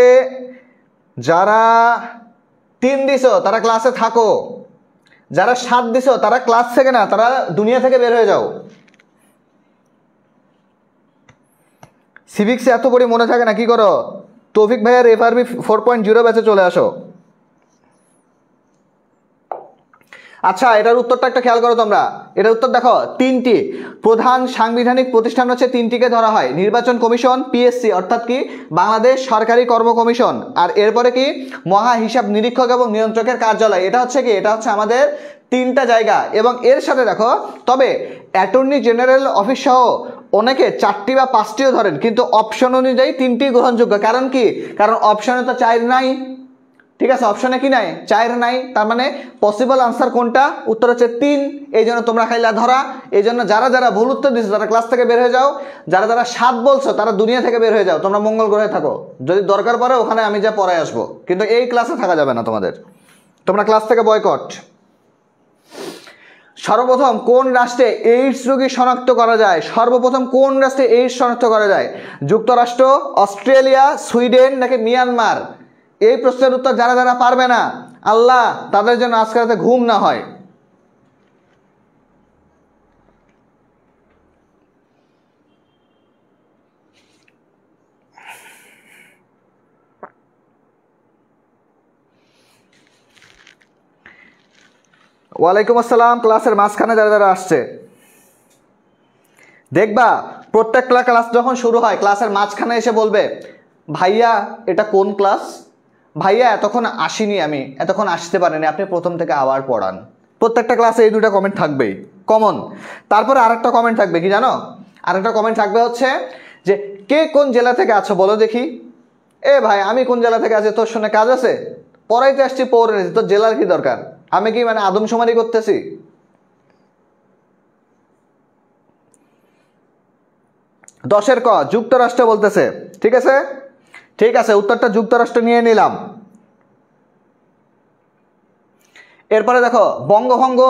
যারা 3 দিছো তারা ক্লাসে থাকো। যারা 7 দিছো তারা ক্লাস থেকে না, তারা দুনিয়া থেকে বের হয়ে যাও। সিভিক্সে এত পড়ি মনে থাকে না, কি করো? তৌফিক ভাইয়ের FRB 4.0 ব্যাচে চলে আসো। আচ্ছা, এটার উত্তরটা একটা খেয়াল করো তোমরা। এটার উত্তর দেখো, 3টি প্রধান সাংবিধানিক প্রতিষ্ঠান হচ্ছে 3টিকে ধরা হয়। নির্বাচন কমিশন, PSC অর্থাৎ কি বাংলাদেশ সরকারি কর্ম কমিশন, আর এরপরে কি মহা হিসাব নিরীক্ষক এবং নিয়ন্ত্রকের কার্যালয়। এটা হচ্ছে কি, এটা হচ্ছে আমাদের 3টা জায়গা। এবং এর সাথে দেখো, তবে অ্যাটর্নি জেনারেল অফিস সহ অনেকে 4টি বা 5টিও ধরেন, কিন্তু অপশন অনুযায়ী 3টি গ্রহণযোগ্য। কারণ কি? কারণ অপশনে তো 4 নাই, ঠিক আছে? অপশনে কি নাই? 4 নাই। তার মানে পসিবল আনসার কোনটা? উত্তর হচ্ছে 3। এই জন্য তোমরা খাইলা ধরা। এই জন্য যারা যারা ভুল উত্তর দিচ্ছ তারা ক্লাস থেকে বের হয়ে যাও। যারা যারা 7 বলছো তারা দুনিয়া থেকে বের হয়ে যাও। তোমরা মঙ্গল গ্রহে থাকো, যদি দরকার পড়ে ওখানে আমি যা পড়ায় আসবো, কিন্তু এই ক্লাসে থাকা যাবে না তোমাদের। তোমরা ক্লাস থেকে বয়কট। সর্বপ্রথম কোন রাষ্ট্রে এইডস রোগী শনাক্ত করা যায়? সর্বপ্রথম কোন রাষ্ট্রে এইডস শনাক্ত করা যায়? যুক্তরাষ্ট্র, অস্ট্রেলিয়া, সুইডেন নাকি মিয়ানমার? এই প্রশ্নের উত্তর যারা যারা পারবে না, আল্লাহ তাদের জন্য আজকে রাতে ঘুম না হয়। ওয়ালাইকুম আসসালাম। ক্লাসের মাঝখানে যারা যারা আসছে, দেখবা প্রত্যেকটা ক্লাস যখন শুরু হয় ক্লাসের মাঝখানে এসে বলবে, ভাইয়া এটা কোন ক্লাস? ভাইয়া এতক্ষণ আসিনি, আমি এতক্ষণ আসতে পারিনি, আপনি প্রথম থেকে আবার পড়ান। প্রত্যেকটা ক্লাসে এই 2টা কমেন্ট থাকবেই কমন। তারপরে আরেকটা কমেন্ট থাকবে, কি জানো? আরেকটা কমেন্ট থাকবে হচ্ছে যে কে কোন জেলা থেকে আছো বলো দেখি। এ ভাই, আমি কোন জেলা থেকে আছি, তোর শুনে কাজ আছে? পড়াইতে আসছি, পড়ে নিয়েছি, তোর জেলার কি দরকার? আমি কি মানে আদমশুমারি করতেছি? দশের ক যুক্তরাষ্ট্র বলতেছে। ঠিক আছে, ঠিক আছে, উত্তরটা যুক্তরাষ্ট্র নিয়ে নিলাম। এরপরে দেখো বঙ্গভঙ্গ,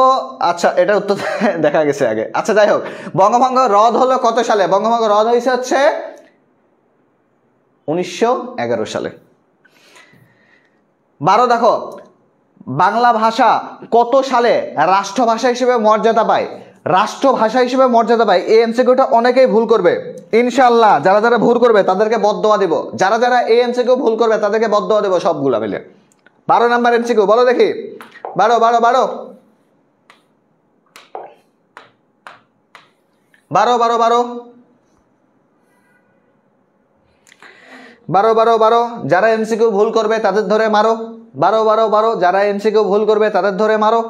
আচ্ছা এটা উত্তর দেখা গেছে আগে। আচ্ছা যাই হোক, বঙ্গভঙ্গ রদ হলো কত সালে? বঙ্গভঙ্গ রদ হয়েছে হচ্ছে 1911 সালে। 12 দেখো, বাংলা ভাষা কত সালে রাষ্ট্রভাষা হিসেবে মর্যাদা পায়? রাষ্ট্রভাষা হিসেবে মর্যাদা পায়, এই এমসিকিউটা অনেকেই ভুল করবে। ইনশাআল্লাহ যারা যারা ভুল করবে তাদেরকে বদদোয়া দেব। যারা যারা এই এমসিকিউ ভুল করবে তাদেরকে বদদোয়া দেব সবগুলা মিলে। 12 নাম্বার এমসিকিউ বলো দেখি। 12 12 12 12 12 12 12 12 12 যারা এমসিকিউ ভুল করবে তাদের ধরে মারো। 12 12 12 যারা এমসিকিউ ভুল করবে তাদের ধরে মারো।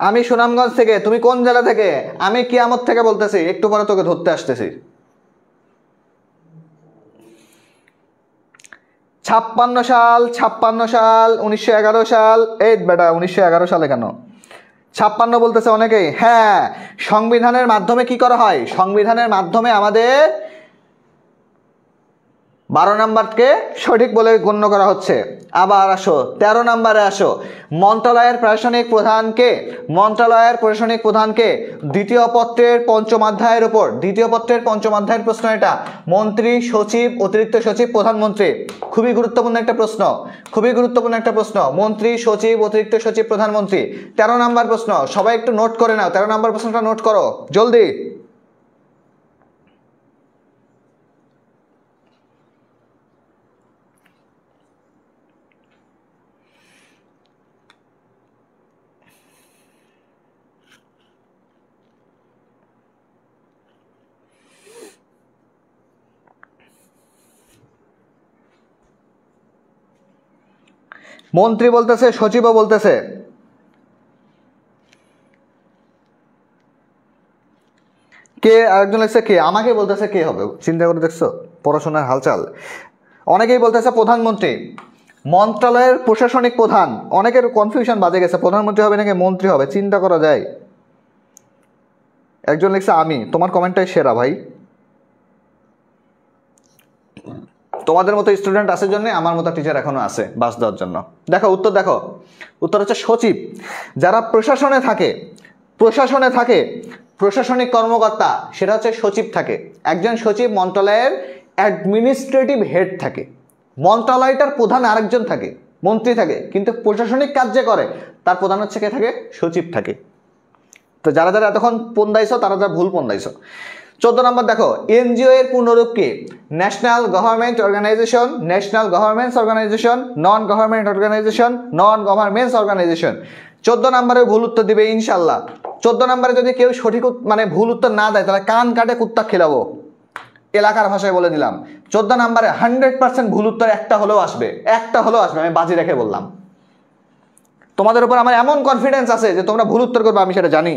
আমি সুনামগঞ্জ থেকে, তুমি কোন জেলা থেকে? আমি কিয়ামত থেকে বলতেছি, একটু পরে তোকে ধরতে আসতেছি। 56 সাল, 56 সাল, 1911 সাল। এই বেটা 1911 সালে কেন 56 বলতেছে অনেকেই? হ্যাঁ, সংবিধানের মাধ্যমে কি করা হয়? সংবিধানের মাধ্যমে আমাদের 12 নম্বরকে সঠিক বলে গণ্য করা হচ্ছে। আবার আসো 13 নম্বরে আসো। মন্ত্রণালয়ের প্রশাসনিক প্রধানকে, মন্ত্রণালয়ের প্রশাসনিক প্রধানকে দ্বিতীয় পত্রের পঞ্চম অধ্যায়ের উপর, দ্বিতীয় পত্রের পঞ্চম অধ্যায়ের প্রশ্ন এটা। মন্ত্রী, সচিব, অতিরিক্ত সচিব, প্রধানমন্ত্রী। খুবই গুরুত্বপূর্ণ একটা প্রশ্ন, খুবই গুরুত্বপূর্ণ একটা প্রশ্ন। মন্ত্রী, সচিব, অতিরিক্ত সচিব, প্রধানমন্ত্রী। 13 নম্বর প্রশ্ন, সবাই একটু নোট করে নাও। 13 নম্বর প্রশ্নটা নোট করো জলদি। মন্ত্রী বলতেছে, সচিবও বলতেছে। কে আরেকজন লিখছে কে? আমাকে বলতেছে কে হবে, চিন্তা করে দেখছো পড়াশোনার হালচাল। অনেকেই বলতেছে প্রধানমন্ত্রী, মন্ত্রণালয়ের প্রশাসনিক প্রধান। অনেকের কনফিউশন বাজে গেছে, প্রধানমন্ত্রী হবে নাকি মন্ত্রী হবে, চিন্তা করা যায়। একজন লিখছে আমি। তোমার কমেন্টটাই সেরা ভাই। তোমাদের মতো স্টুডেন্ট আছে জন্য আমার মতো টিচার এখনো আছে বাস দেওয়ার জন্য। দেখো উত্তর, দেখো উত্তর হচ্ছে সচিব। যারা প্রশাসনে থাকে, প্রশাসনে থাকে, প্রশাসনিক কর্মকর্তা, সেটা হচ্ছে সচিব থাকে। একজন সচিব মন্ত্রণালয়ের অ্যাডমিনিস্ট্রেটিভ হেড থাকে। মন্ত্রণালয়টার প্রধান আরেকজন থাকে, মন্ত্রী থাকে, কিন্তু প্রশাসনিক কাজ যে করে তার প্রধান হচ্ছে কে থাকে? সচিব থাকে। তো যারা যারা এতক্ষণ পন্দাইছো তারা যারা ভুল পন্দাইছো। 14 নম্বর দেখো, এনজিও এর পূর্ণরূপ কি? National government organisation, national governments organisation, non government organisation, non governments organisation. 14 নম্বরে ভুল উত্তর দিবে ইনশাল্লাহ। 14 নম্বরে যদি কেউ সঠিক মানে ভুল উত্তর না দেয় তাহলে কান কাটে কুত্তা খেলাবো, এলাকার ভাষায় বলে দিলাম। 14 নম্বরে 100% ভুল উত্তর একটা হলেও আসবে, একটা হলেও আসবে, আমি বাজি রেখে বললাম। তোমাদের উপর আমার এমন কনফিডেন্স আছে যে তোমরা ভুল উত্তর করবে, আমি সেটা জানি।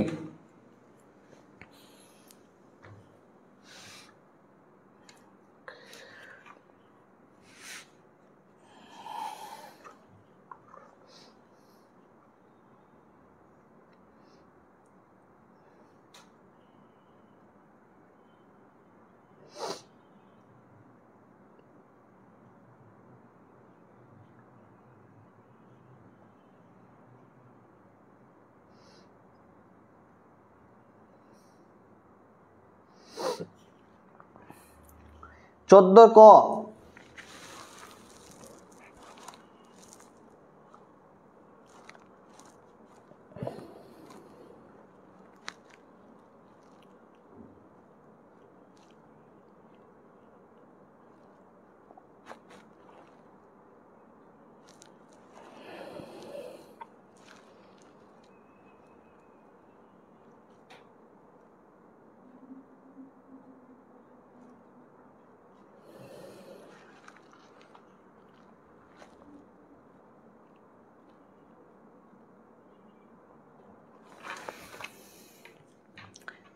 চোদ্দ ক,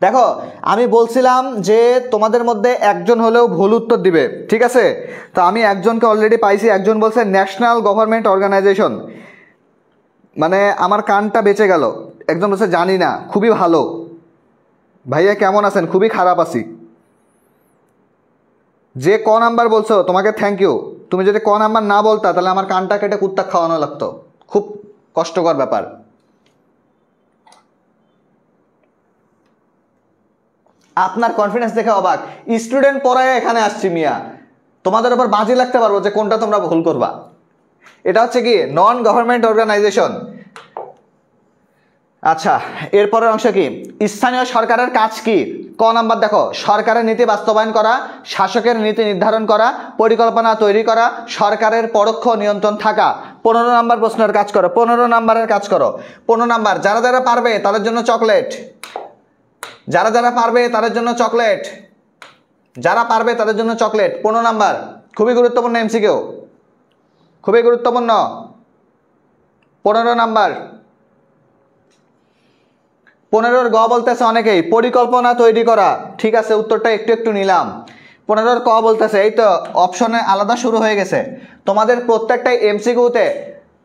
দেখো আমি বলছিলাম যে তোমাদের মধ্যে একজন হলেও ভুল উত্তর দিবে, ঠিক আছে? তো আমি একজনকে অলরেডি পাইছি। একজন বলছে ন্যাশনাল গভর্নমেন্ট অর্গানাইজেশন, মানে আমার কানটা বেঁচে গেল। একজন বলছে জানি না। খুবই ভালো ভাইয়া, কেমন আছেন? খুবই খারাপ আছি। যে ক নাম্বার বলছো তোমাকে থ্যাংক ইউ। তুমি যদি ক নাম্বার না বলতা তাহলে আমার কানটা কেটে কুত্তা খাওয়ানো লাগতো, খুব কষ্টকর ব্যাপার। আপনার কনফিডেন্স দেখে অবাক। স্টুডেন্ট পড়ায় এখানে আসছি মিয়া, তোমাদের উপর বাজি লাগতে পারবো যে কোনটা তোমরা ভুল করবা। এটা হচ্ছে কি নন গভর্নমেন্ট অর্গানাইজেশন। আচ্ছা, এরপরের অংশ কি? স্থানীয় সরকারের কাজ কি? ক নাম্বার দেখো, সরকারের নীতি বাস্তবায়ন করা, শাসকের নীতি নির্ধারণ করা, পরিকল্পনা তৈরি করা, সরকারের পরোক্ষ নিয়ন্ত্রণ থাকা। 15 নাম্বার প্রশ্নের কাজ করো, 15 নাম্বারের কাজ করো। 15 নাম্বার, যারা যারা পারবে তাদের জন্য চকলেট, যারা যারা পারবে তাদের জন্য চকলেট, যারা পারবে তাদের জন্য চকলেট। 15 নাম্বার খুবই গুরুত্বপূর্ণ এমসিকিউ, খুবই গুরুত্বপূর্ণ। 15 নাম্বার। 15 গ বলতেছে অনেকেই পরিকল্পনা তৈরি করা, ঠিক আছে, উত্তরটা একটু একটু নিলাম। 15 ক বলতেছে, এই তো অপশনে আলাদা শুরু হয়ে গেছে। তোমাদের প্রত্যেকটাই এমসিকিউতে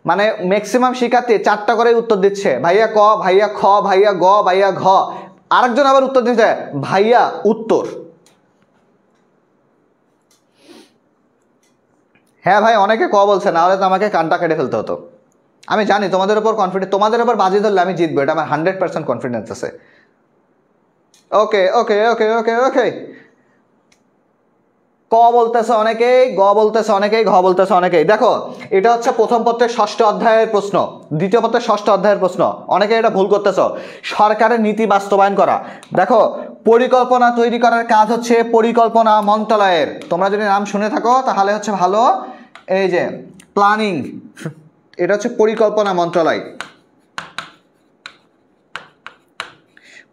মানে ম্যাক্সিমাম শিক্ষার্থী 4টা করে উত্তর দিচ্ছে, ভাইয়া ক, ভাইয়া খ, ভাইয়া গ, ভাইয়া ঘ। আরেকজন আবার উত্তর দিচ্ছে ভাইয়া উত্তর। হ্যাঁ ভাই, অনেকে ক বলছে, না হলে তো আমাকে কানটা কেটে ফেলতে হতো। আমি জানি তোমাদের উপর কনফিডেন্স, তোমাদের উপর বাজি ধরলে আমি জিতবো, এটা আমার 100% কনফিডেন্স আছে। ওকে ওকে ওকে ওকে ওকে। ক বলতেছে অনেকেই, গ বলতেছে অনেকেই, ঘ বলতেছে অনেকেই। দেখো, এটা হচ্ছে প্রথম পত্রের 6ষ্ঠ অধ্যায়ের প্রশ্ন, দ্বিতীয় পত্রের 6ষ্ঠ অধ্যায়ের প্রশ্ন। অনেকে এটা ভুল করতেছ। সরকারের নীতি বাস্তবায়ন করা, দেখো পরিকল্পনা তৈরি করার কাজ হচ্ছে পরিকল্পনা মন্ত্রণালয়ের। তোমরা যদি নাম শুনে থাকো তাহলে হচ্ছে ভালো, এই যে প্ল্যানিং, এটা হচ্ছে পরিকল্পনা মন্ত্রণালয়,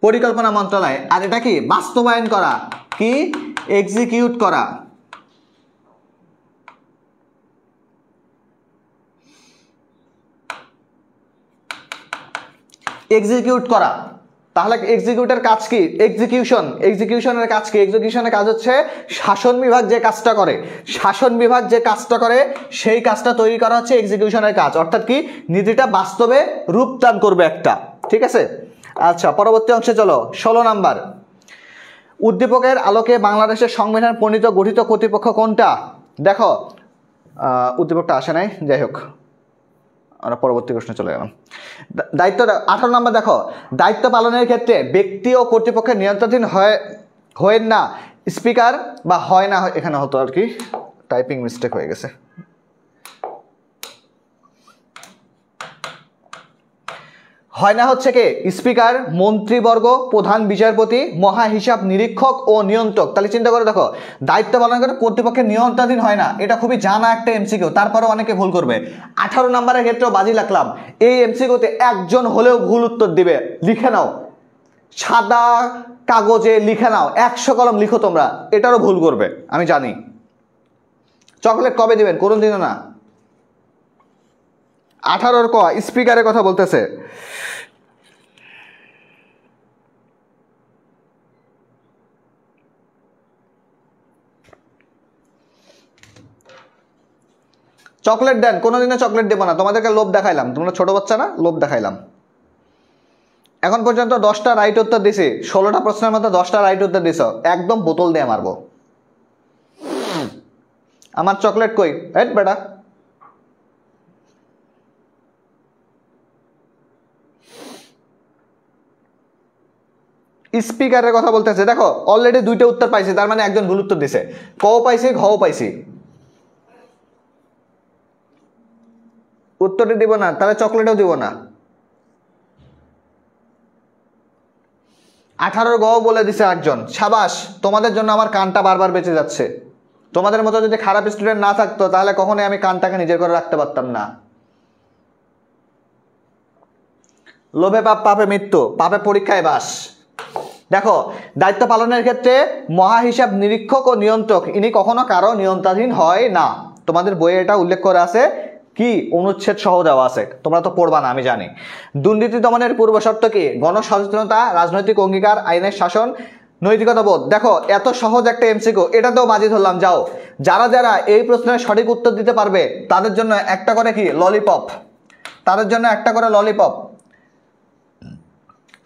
পরিকল্পনা মন্ত্রণালয়। আর এটা কি? বাস্তবায়ন করা, কি? এক্সিকিউট করা। এক্সিকিউট করা, তাহলে এক্সিকিউটের কাজ কি? এক্সিকিউশন। এক্সিকিউশনের কাজ কি? এক্সিকিউশনের কাজ হচ্ছে শাসন বিভাগ যে কাজটা করে, শাসন বিভাগ যে কাজটা করে সেই কাজটা তৈরি করা হচ্ছে এক্সিকিউশনের কাজ। অর্থাৎ কি? নীতিটা বাস্তবে রূপদান করবে একটা, ঠিক আছে। আচ্ছা, পরবর্তী অংশে চলো। 16 নাম্বার, উদ্দীপকের আলোকে বাংলাদেশের সংবিধান প্রণীত গঠিত কর্তৃপক্ষ কোনটা? দেখো, উদ্দীপকটা আসে নাই, যাই হোক আমরা পরবর্তী প্রশ্নে চলে গেলাম। দায়িত্ব 18 নম্বর দেখো, দায়িত্ব পালনের ক্ষেত্রে ব্যক্তি ও কর্তৃপক্ষের নিয়ন্ত্রণাধীন হয় না স্পিকার, বা হয় না, এখানে হতো আর কি, টাইপিং মিস্টেক হয়ে গেছে। হয় না হচ্ছে কে? স্পিকার, মন্ত্রীবর্গ, প্রধান বিচারপতি, মহা হিসাব নিরীক্ষক ও নিয়ন্ত্রক। তাহলে চিন্তা করে দেখো, দায়িত্ব পালন করে কর্তৃপক্ষের নিয়ন্ত্রণাধীন হয় না, এটা খুবই জানা একটা এমসিকিউ, তারপরেও অনেকে ভুল করবে। 18 নম্বরের ক্ষেত্রেও বাজি রাখলাম, এই এমসিকিউতে একজন হলেও ভুল উত্তর দিবে। লিখে নাও, সাদা কাগজে লিখে নাও, 100 কলম লিখো তোমরা, এটারও ভুল করবে আমি জানি। চকলেট কবে দিবেন? কোন দিনও না। 18 ক স্পিকারের কথা বলতেছে। চকলেট দেন, কোনোদিনও চকলেট দেবো না, তোমাদেরকে লোভ দেখাইলাম, তোমরা ছোট বাচ্চা না, লোভ দেখাইলাম। এখন পর্যন্ত 10টা রাইট উত্তর দিছি, 16টা প্রশ্নের মধ্যে 10টা রাইট উত্তর দিছ, একদম বোতল দিয়ে মারবো। আমার চকলেট কই? হেট বেটা। স্পিকারের কথা বলতেছে, দেখো অলরেডি 2টা উত্তর পাইছি, তার মানে একজন ভুল উত্তর দিছে। কও পাইছি, ঘও পাইছি, উত্তরটা দিব না, তাহলে চকলেটও দিব না। 18 গ বলে দিছে একজন, সাবাস, তোমাদের জন্য আমার কানটা বারবার বেঁচে যাচ্ছে। তোমাদের মতো যদি খারাপ স্টুডেন্ট না থাকতো তাহলে কখনোই আমি কানটাকে নিজের করে রাখতে পারতাম না। লোভে পাপ, পাপে মৃত্যু, পাপে পরীক্ষায় বাস। দেখো, দায়িত্ব পালনের ক্ষেত্রে মহা হিসাব নিরীক্ষক ও নিয়ন্ত্রক ইনি কখনো কারো নিয়ন্ত্রণাধীন হয় না। তোমাদের বইয়ে এটা উল্লেখ করা আছে, কি অনুচ্ছেদ সহ দেওয়া আছে, তোমরা তো পড়বা না আমি জানি। দুর্নীতি দমনের পূর্ব শর্ত কি? গণসচেতনতা, রাজনৈতিক অঙ্গীকার, আইনের শাসন, নৈতিকতা বোধ। দেখো, এত সহজ একটা এমসিকিউ, এটাতেও বাজি ধরলাম। যাও, যারা যারা এই প্রশ্নের সঠিক উত্তর দিতে পারবে তাদের জন্য একটা করে কি ললিপপ, তাদের জন্য একটা করে ললিপপ।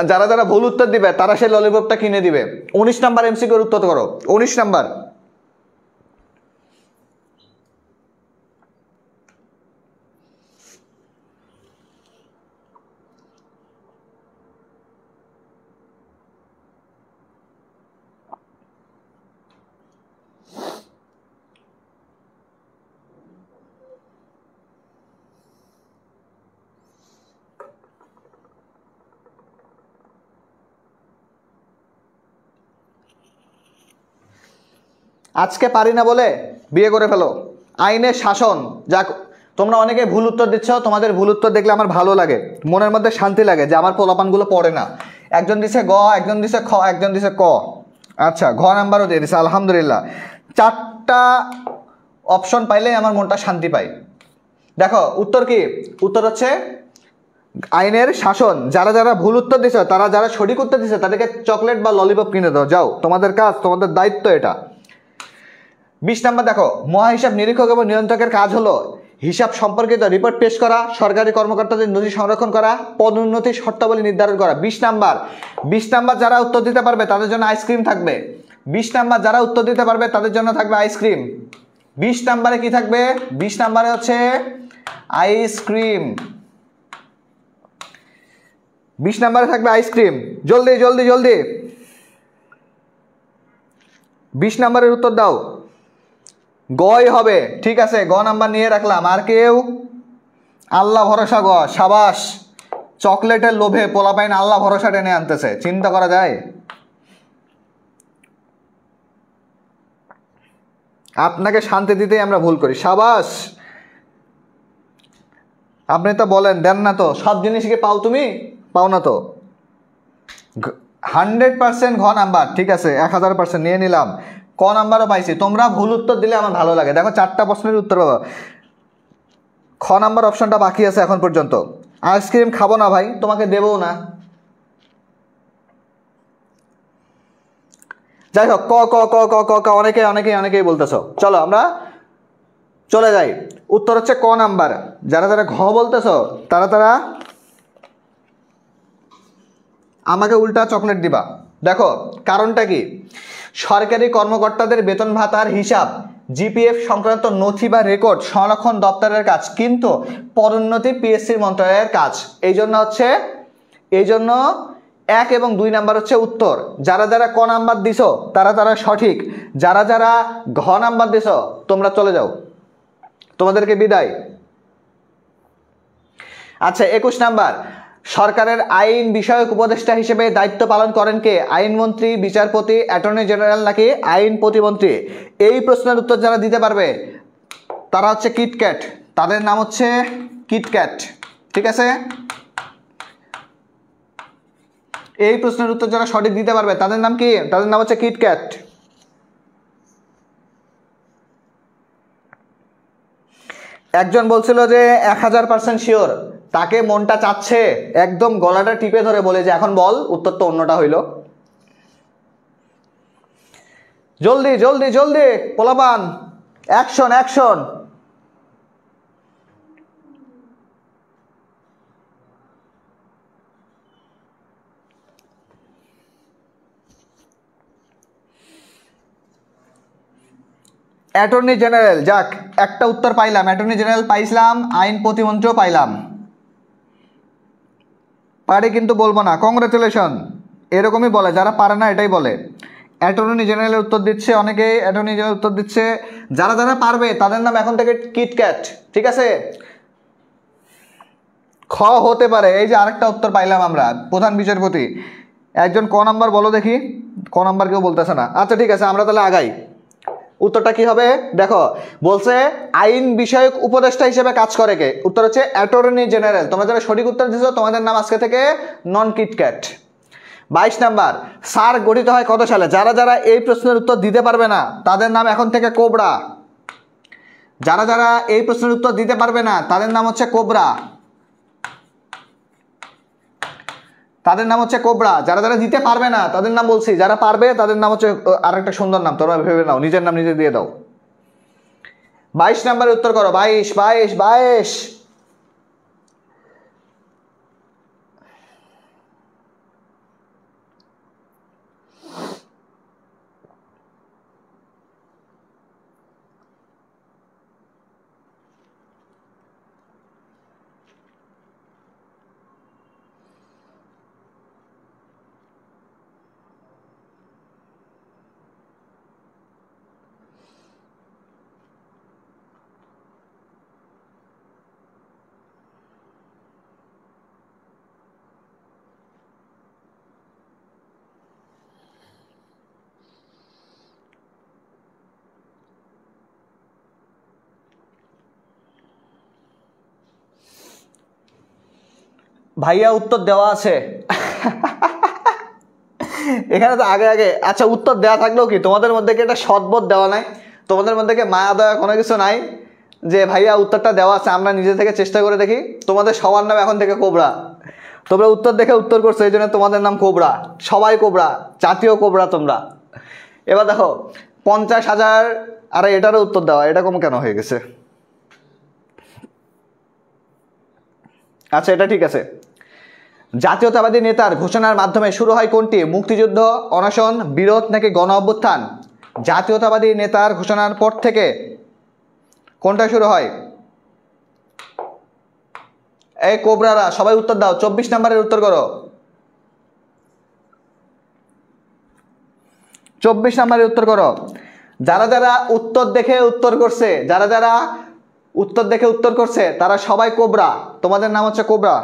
যারা যারা ভুল উত্তর দিবে তারা সেই ললিপপটা কিনে দিবে। 19 নাম্বার এমসিকিউর উত্তর করো, 19 নাম্বার। আজকে পারি না বলে বিয়ে করে ফেলো। আইনের শাসন, যাক তোমরা অনেকে ভুল উত্তর দিচ্ছ, তোমাদের ভুল উত্তর দেখলে আমার ভালো লাগে, মনের মধ্যে শান্তি লাগে যে আমার পোলাপানগুলো পড়ে না। একজন দিছে গ, একজন দিছে খ, একজন দিছে ক। আচ্ছা, ঘ নাম্বারও দিয়ে দিছে, আলহামদুলিল্লাহ। 4টা অপশন পাইলেই আমার মনটা শান্তি পায়। দেখো উত্তর কি? উত্তর হচ্ছে আইনের শাসন। যারা যারা ভুল উত্তর দিছে, তারা যারা সঠিক উত্তর দিছে তাদেরকে চকলেট বা ললিপপ কিনে দাও, যাও, তোমাদের কাজ, তোমাদের দায়িত্ব এটা। 20 নাম্বার দেখো, মহাহিসাব নিরীক্ষক এবং নিয়ন্ত্রকের কাজ হলো হিসাব সম্পর্কিত রিপোর্ট পেশ করা, সরকারি কর্মকর্তাদের নথি সংরক্ষণ করা, পদোন্নতির শর্তাবলী নির্ধারণ করা। 20 নাম্বার যারা উত্তর দিতে পারবে তাদের জন্য আইসক্রিম থাকবে। 20 নাম্বার যারা উত্তর দিতে পারবে তাদের জন্য থাকবে আইসক্রিম। 20 নাম্বারে কি থাকবে? 20 নাম্বারে হচ্ছে আইসক্রিম। 20 নাম্বারে থাকবে আইসক্রিম। জলদি জলদি জলদি 20 নাম্বারের উত্তর দাও। গই হবে, ঠিক আছে, গ নাম্বার নিয়ে রাখলাম। আর কেউ? আল্লাহ ভরসা গ, সাবাস। চকলেটের লোভে পোলাপাইন আল্লাহ ভরসা টেনে আনতেছে, চিন্তা করা যায়? আপনাকে শান্তি দিতেই আমরা ভুল করি, সাবাস। আপনি তো বলেন দেন না তো, সব জিনিস কি পাও তুমি? পাও না তো। 100% ঘ নাম্বার, ঠিক আছে, 1000% নিয়ে নিলাম। ক নাম্বারও পাইছি। তোমরা ভুল উত্তর দিলে আমার ভালো লাগে। দেখো 4টা প্রশ্নের উত্তর পাবো। খ নাম্বার অপশনটা বাকি আছে এখন পর্যন্ত। আইসক্রিম খাবো না ভাই, তোমাকে দেবও না। যাই হোক, ক ক ক ক ক ক অনেকেই বলতেছো। চলো আমরা চলে যাই। উত্তর হচ্ছে ক নাম্বার। যারা যারা ঘ বলতেছো তারা তারা আমাকে উল্টা চকলেট দিবা। দেখো কারণটা কি? সরকারি কর্মকর্তাদের বেতন ভাতার হিসাব, জিপিএফ সংক্রান্ত নথি বা রেকর্ড সংরক্ষণ দপ্তরের কাজ, কিন্তু পদোন্নতি পিএসসির মন্ত্রণালয়ের কাজ। এই জন্য 1 এবং 2 নাম্বার হচ্ছে উত্তর। যারা যারা ক নাম্বার দিছো তারা তারা সঠিক। যারা যারা ঘ নাম্বার দিছো তোমরা চলে যাও, তোমাদেরকে বিদায়। আচ্ছা, 21 নাম্বার, সরকারের আইন বিষয়ক উপদেষ্টা হিসেবে দায়িত্ব পালন করেন কে? আইনমন্ত্রী, বিচারপতি, অ্যাটর্নি জেনারেল নাকি আইন প্রতিমন্ত্রী? এই প্রশ্নের উত্তর যারা দিতে পারবে তারা হচ্ছে কিটক্যাট, তাদের নাম হচ্ছে কিটক্যাট, ঠিক আছে? এই প্রশ্নের উত্তর যারা সঠিক দিতে পারবে তাদের নাম কি? তাদের নাম হচ্ছে কিটক্যাট। একজন বলছিল যে 1000% শিওর, তাকে মনটা চাচ্ছে একদম গলাটা টিপে ধরে বলে যে এখন বল, উত্তর তো অন্যটা হইল। জলদি জলদি জলদি পোলাপান, অ্যাকশন অ্যাকশন। অ্যাটর্নি জেনারেল, যাক একটা উত্তর পাইলাম, অ্যাটর্নি জেনারেল পাইছিলাম, আইন প্রতিমন্ত্রীও পাইলাম। পারি কিন্তু বলবো না, কংগ্রাচুলেশন। এরকমই বলে, যারা পারে না এটাই বলে। অ্যাটর্নি জেনারেলের উত্তর দিচ্ছে অনেকেই, অ্যাটর্নি জেনারেল উত্তর দিচ্ছে। যারা যারা পারবে তাদের নাম এখন থেকে কিটক্যাট, ঠিক আছে? খ হতে পারে। এই যে আরেকটা উত্তর পাইলাম আমরা, প্রধান বিচারপতি। একজন ক নাম্বার বলো দেখি, ক নাম্বার কেউ বলতেছে না। আচ্ছা ঠিক আছে, আমরা তাহলে আগাই। উত্তরটা কি হবে? দেখো বলছে আইন বিষয়ক উপদেষ্টা হিসেবে কাজ করে কে? উত্তর হচ্ছে অ্যাটর্নি জেনারেল। তোমরা যারা সঠিক উত্তর দিয়েছো তোমাদের নাম আজকে থেকে নন কিটক্যাট। 22 নাম্বার, সার গঠিত হয় কত সালে? যারা যারা এই প্রশ্নের উত্তর দিতে পারবে না তাদের নাম এখন থেকে কোবরা। যারা যারা এই প্রশ্নের উত্তর দিতে পারবে না তাদের নাম হচ্ছে কোবরা, তাদের নাম হচ্ছে কোবরা। যারা যারা দিতে পারবে না তাদের নাম বলছি, যারা পারবে তাদের নাম হচ্ছে আরেকটা সুন্দর নাম, তোমরা ভেবে নাও, নিজের নাম নিজে দিয়ে দাও। 22 নাম্বারের উত্তর করো। 22 22 22। ভাইয়া উত্তর দেওয়া আছে। এখানে তো আগে আগে আচ্ছা উত্তর দেওয়া থাকলেও কি তোমাদের মধ্যে কি একটা সৎবোধ দেওয়া নাই? তোমাদের মধ্যে কি মায়া দেওয়া কোনো কিছু নাই যে ভাইয়া উত্তরটা দেওয়া আছে, আমরা নিজে থেকে চেষ্টা করে দেখি? তোমাদের সবার নাম এখন থেকে কোবরা। তোমরা উত্তর দেখে উত্তর করছো, এই জন্য তোমাদের নাম কোবরা, সবাই কোবরা, জাতীয় কোবরা তোমরা। এবার দেখো 50,000, আরে এটারও উত্তর দেওয়া, এটা কম কেন হয়ে গেছে? আচ্ছা এটা ঠিক আছে। জাতীয়তাবাদী নেতার ঘোষণার মাধ্যমে শুরু হয় কোনটি? মুক্তিযুদ্ধ, অনশন, বিরোধ নাকি গণ অভ্যুত্থান? জাতীয়তাবাদী নেতার ঘোষণার পর থেকে কোনটা শুরু হয়? এই কোবরারা সবাই উত্তর দাও, 24 নম্বরের উত্তর করো। 24 নম্বরের উত্তর করো। যারা যারা উত্তর দেখে উত্তর করছে, যারা যারা উত্তর দেখে উত্তর করছে তারা সবাই কোবরা, তোমাদের নাম হচ্ছে কোবরা।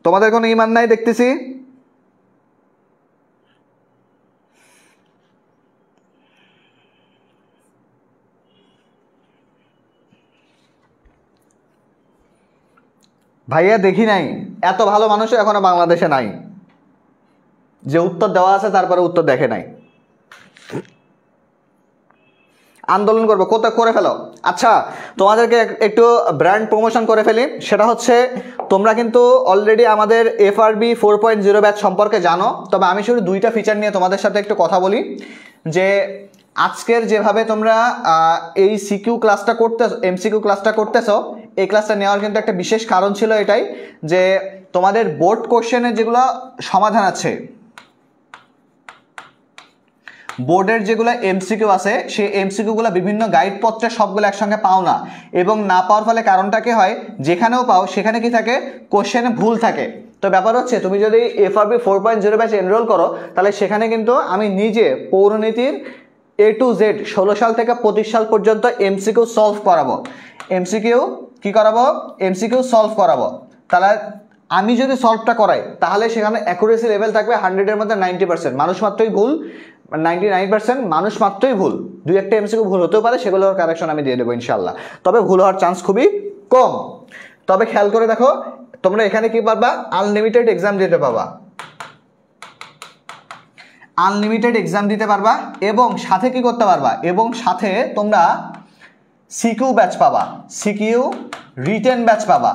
তোমাদের কোনো ইমান নাই দেখতেছি। ভাইয়া দেখি নাই, এত ভালো মানুষও এখনো বাংলাদেশে নাই যে উত্তর দেওয়া আছে তারপরে উত্তর দেখে নাই। আন্দোলন করবো, কোথায় করে ফেলো। আচ্ছা তোমাদেরকে একটু ব্র্যান্ড প্রমোশন করে ফেলি, সেটা হচ্ছে তোমরা কিন্তু অলরেডি আমাদের FRB 4.0 ব্যাচ সম্পর্কে জানো, তবে আমি শুধু 2টা ফিচার নিয়ে তোমাদের সাথে একটু কথা বলি। যে আজকের যেভাবে তোমরা এই সিকিউ ক্লাসটা করতেছো, MCQ ক্লাসটা করতেছো, এই ক্লাসটা নেওয়ার কিন্তু একটা বিশেষ কারণ ছিল এটাই, যে তোমাদের বোর্ড কোশ্চেনের যেগুলো সমাধান আছে, বোর্ডের যেগুলো MCQ আছে সেই MCQগুলো বিভিন্ন গাইডপত্রে সবগুলো একসঙ্গে পাও না, এবং না পাওয়ার ফলে কারণটা কি হয়, যেখানেও পাও সেখানে কি থাকে, কোশ্চেনে ভুল থাকে। তো ব্যাপার হচ্ছে তুমি যদি FRB 4.0 ব্যাচে এনরোল করো তাহলে সেখানে কিন্তু আমি নিজে পৌরনীতির A to Z 16 সাল থেকে 25 সাল পর্যন্ত MCQ সলভ করাবো। MCQ কি করাবো? MCQ সলভ করাবো। তাহলে আমি যদি সলভটা করাই তাহলে সেখানে অ্যাকুরেসি লেভেল থাকবে 100-এর মধ্যে 90%। মানুষ মাত্রই ভুল, 99% মানুষ মাত্রই ভুল, 2-একটা MCQ ভুল হতেও পারে, সেগুলোর কারেকশন আমি দিয়ে দেবো ইনশাল্লাহ, তবে ভুল হওয়ার চান্স খুবই কম। তবে খেয়াল করে দেখো, তোমরা এখানে কি পারবা? আনলিমিটেড এক্সাম দিতে পারবা, আনলিমিটেড এক্সাম দিতে পারবা, এবং সাথে কি করতে পারবা, এবং সাথে তোমরা সিকিউ ব্যাচ পাবা, সিকিউ রিটেন ব্যাচ পাবা।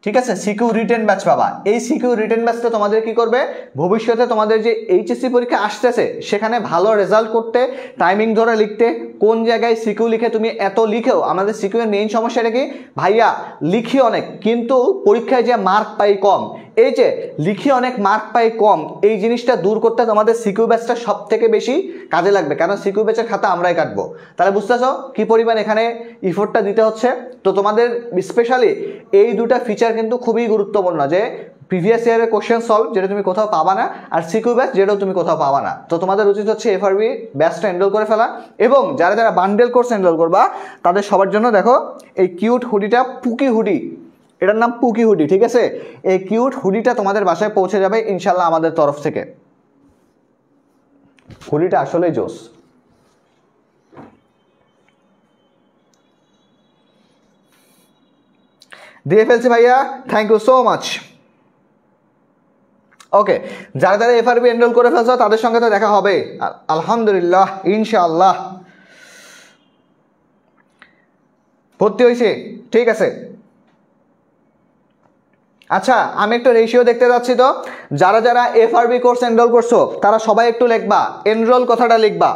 ঠিক আছে, সিকিউ রিটেন ব্যাচ পাবা। এই সিকিউ রিটেন ব্যাচটা তোমাদের কি করবে, ভবিষ্যতে তোমাদের যে HSC পরীক্ষা আসতেছে সেখানে ভালো রেজাল্ট করতে, টাইমিং ধরে লিখতে, কোন জায়গায় সিকিউ লিখে তুমি এত লিখেও, আমাদের সিকিউ এর মেইন সমস্যাটা কি ভাইয়া, লিখি অনেক কিন্তু পরীক্ষায় যে মার্ক পাই কম, এই যে লিখি অনেক মার্ক পাই কম, এই জিনিসটা দূর করতে তোমাদের সিকিউ ব্যাচটা সব থেকে বেশি কাজে লাগবে, কারণ সিকিউ ব্যাচের খাতা আমরাই কাটবো। তাহলে বুঝতেছো কি পরিমাণ এখানে ইফোর্টটা দিতে হচ্ছে। তো তোমাদের স্পেশালি এই দুটা ফিচার কিন্তু খুবই গুরুত্বপূর্ণ, যে প্রিভিয়াস ইয়ারের কোশ্চেন সলভ যেটা তুমি কোথাও পাবা না, আর সিকিউ ব্যাচ যেটাও তুমি কোথাও পাবা না। তো তোমাদের উচিত হচ্ছে FRB ব্যাচটা এনরোল করে ফেলা, এবং যারা যারা বান্ডেল কোর্স এনরোল করবা তাদের সবার জন্য দেখো এই কিউট হুডিটা, পুকি হুডি, এটার নাম পুকি হুডি। ঠিক আছে, এই কিউট হুডিটা তোমাদের বাসায় পৌঁছে যাবে ইনশাল্লাহ আমাদের তরফ থেকে। হুডিটা আসলেই জোস। দিয়ে ফেলছি ভাইয়া, থ্যাংক ইউ সো মাচ। ওকে, যারা যারা FRB এনরোল করে ফেলছো তাদের সঙ্গে তো দেখা হবে আলহামদুলিল্লাহ, ইনশাআল্লাহ। ভর্তি হয়েছে, ঠিক আছে। আচ্ছা আমি একটা রেশিও দেখতে যাচ্ছি, তো যারা যারা FRB কোর্স এনরোল করছো তারা সবাই একটু লিখবা, এনরোল কথাটা লিখবা,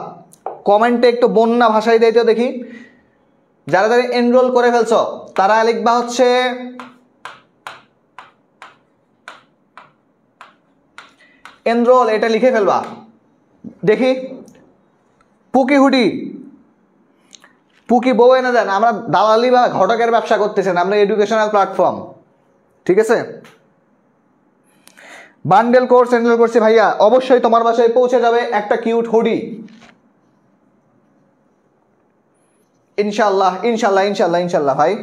কমেন্টে একটু বন্যা ভাষায় দিতে দেখি। যারা যারা এনরোল করে ফেলছো তারা লিখবা হচ্ছে এনরোল, এটা লিখে ফেলবা দেখি। পুকি হুডি, পুকি বউ এনে দেন, আমরা দালালি বা ঘটকের ব্যবসা করতেছেন, আমরা এডুকেশনাল প্ল্যাটফর্ম। ঠিক আছে, বান্ডেল কোর্স এনরোল করছি ভাইয়া, অবশ্যই তোমার বাসায় পৌঁছে যাবে একটা কিউট হুডি ইনশাল্লাহ, ইনশাল্লাহ, ইনশাল্লাহ, ইনশাল্লাহ ভাই।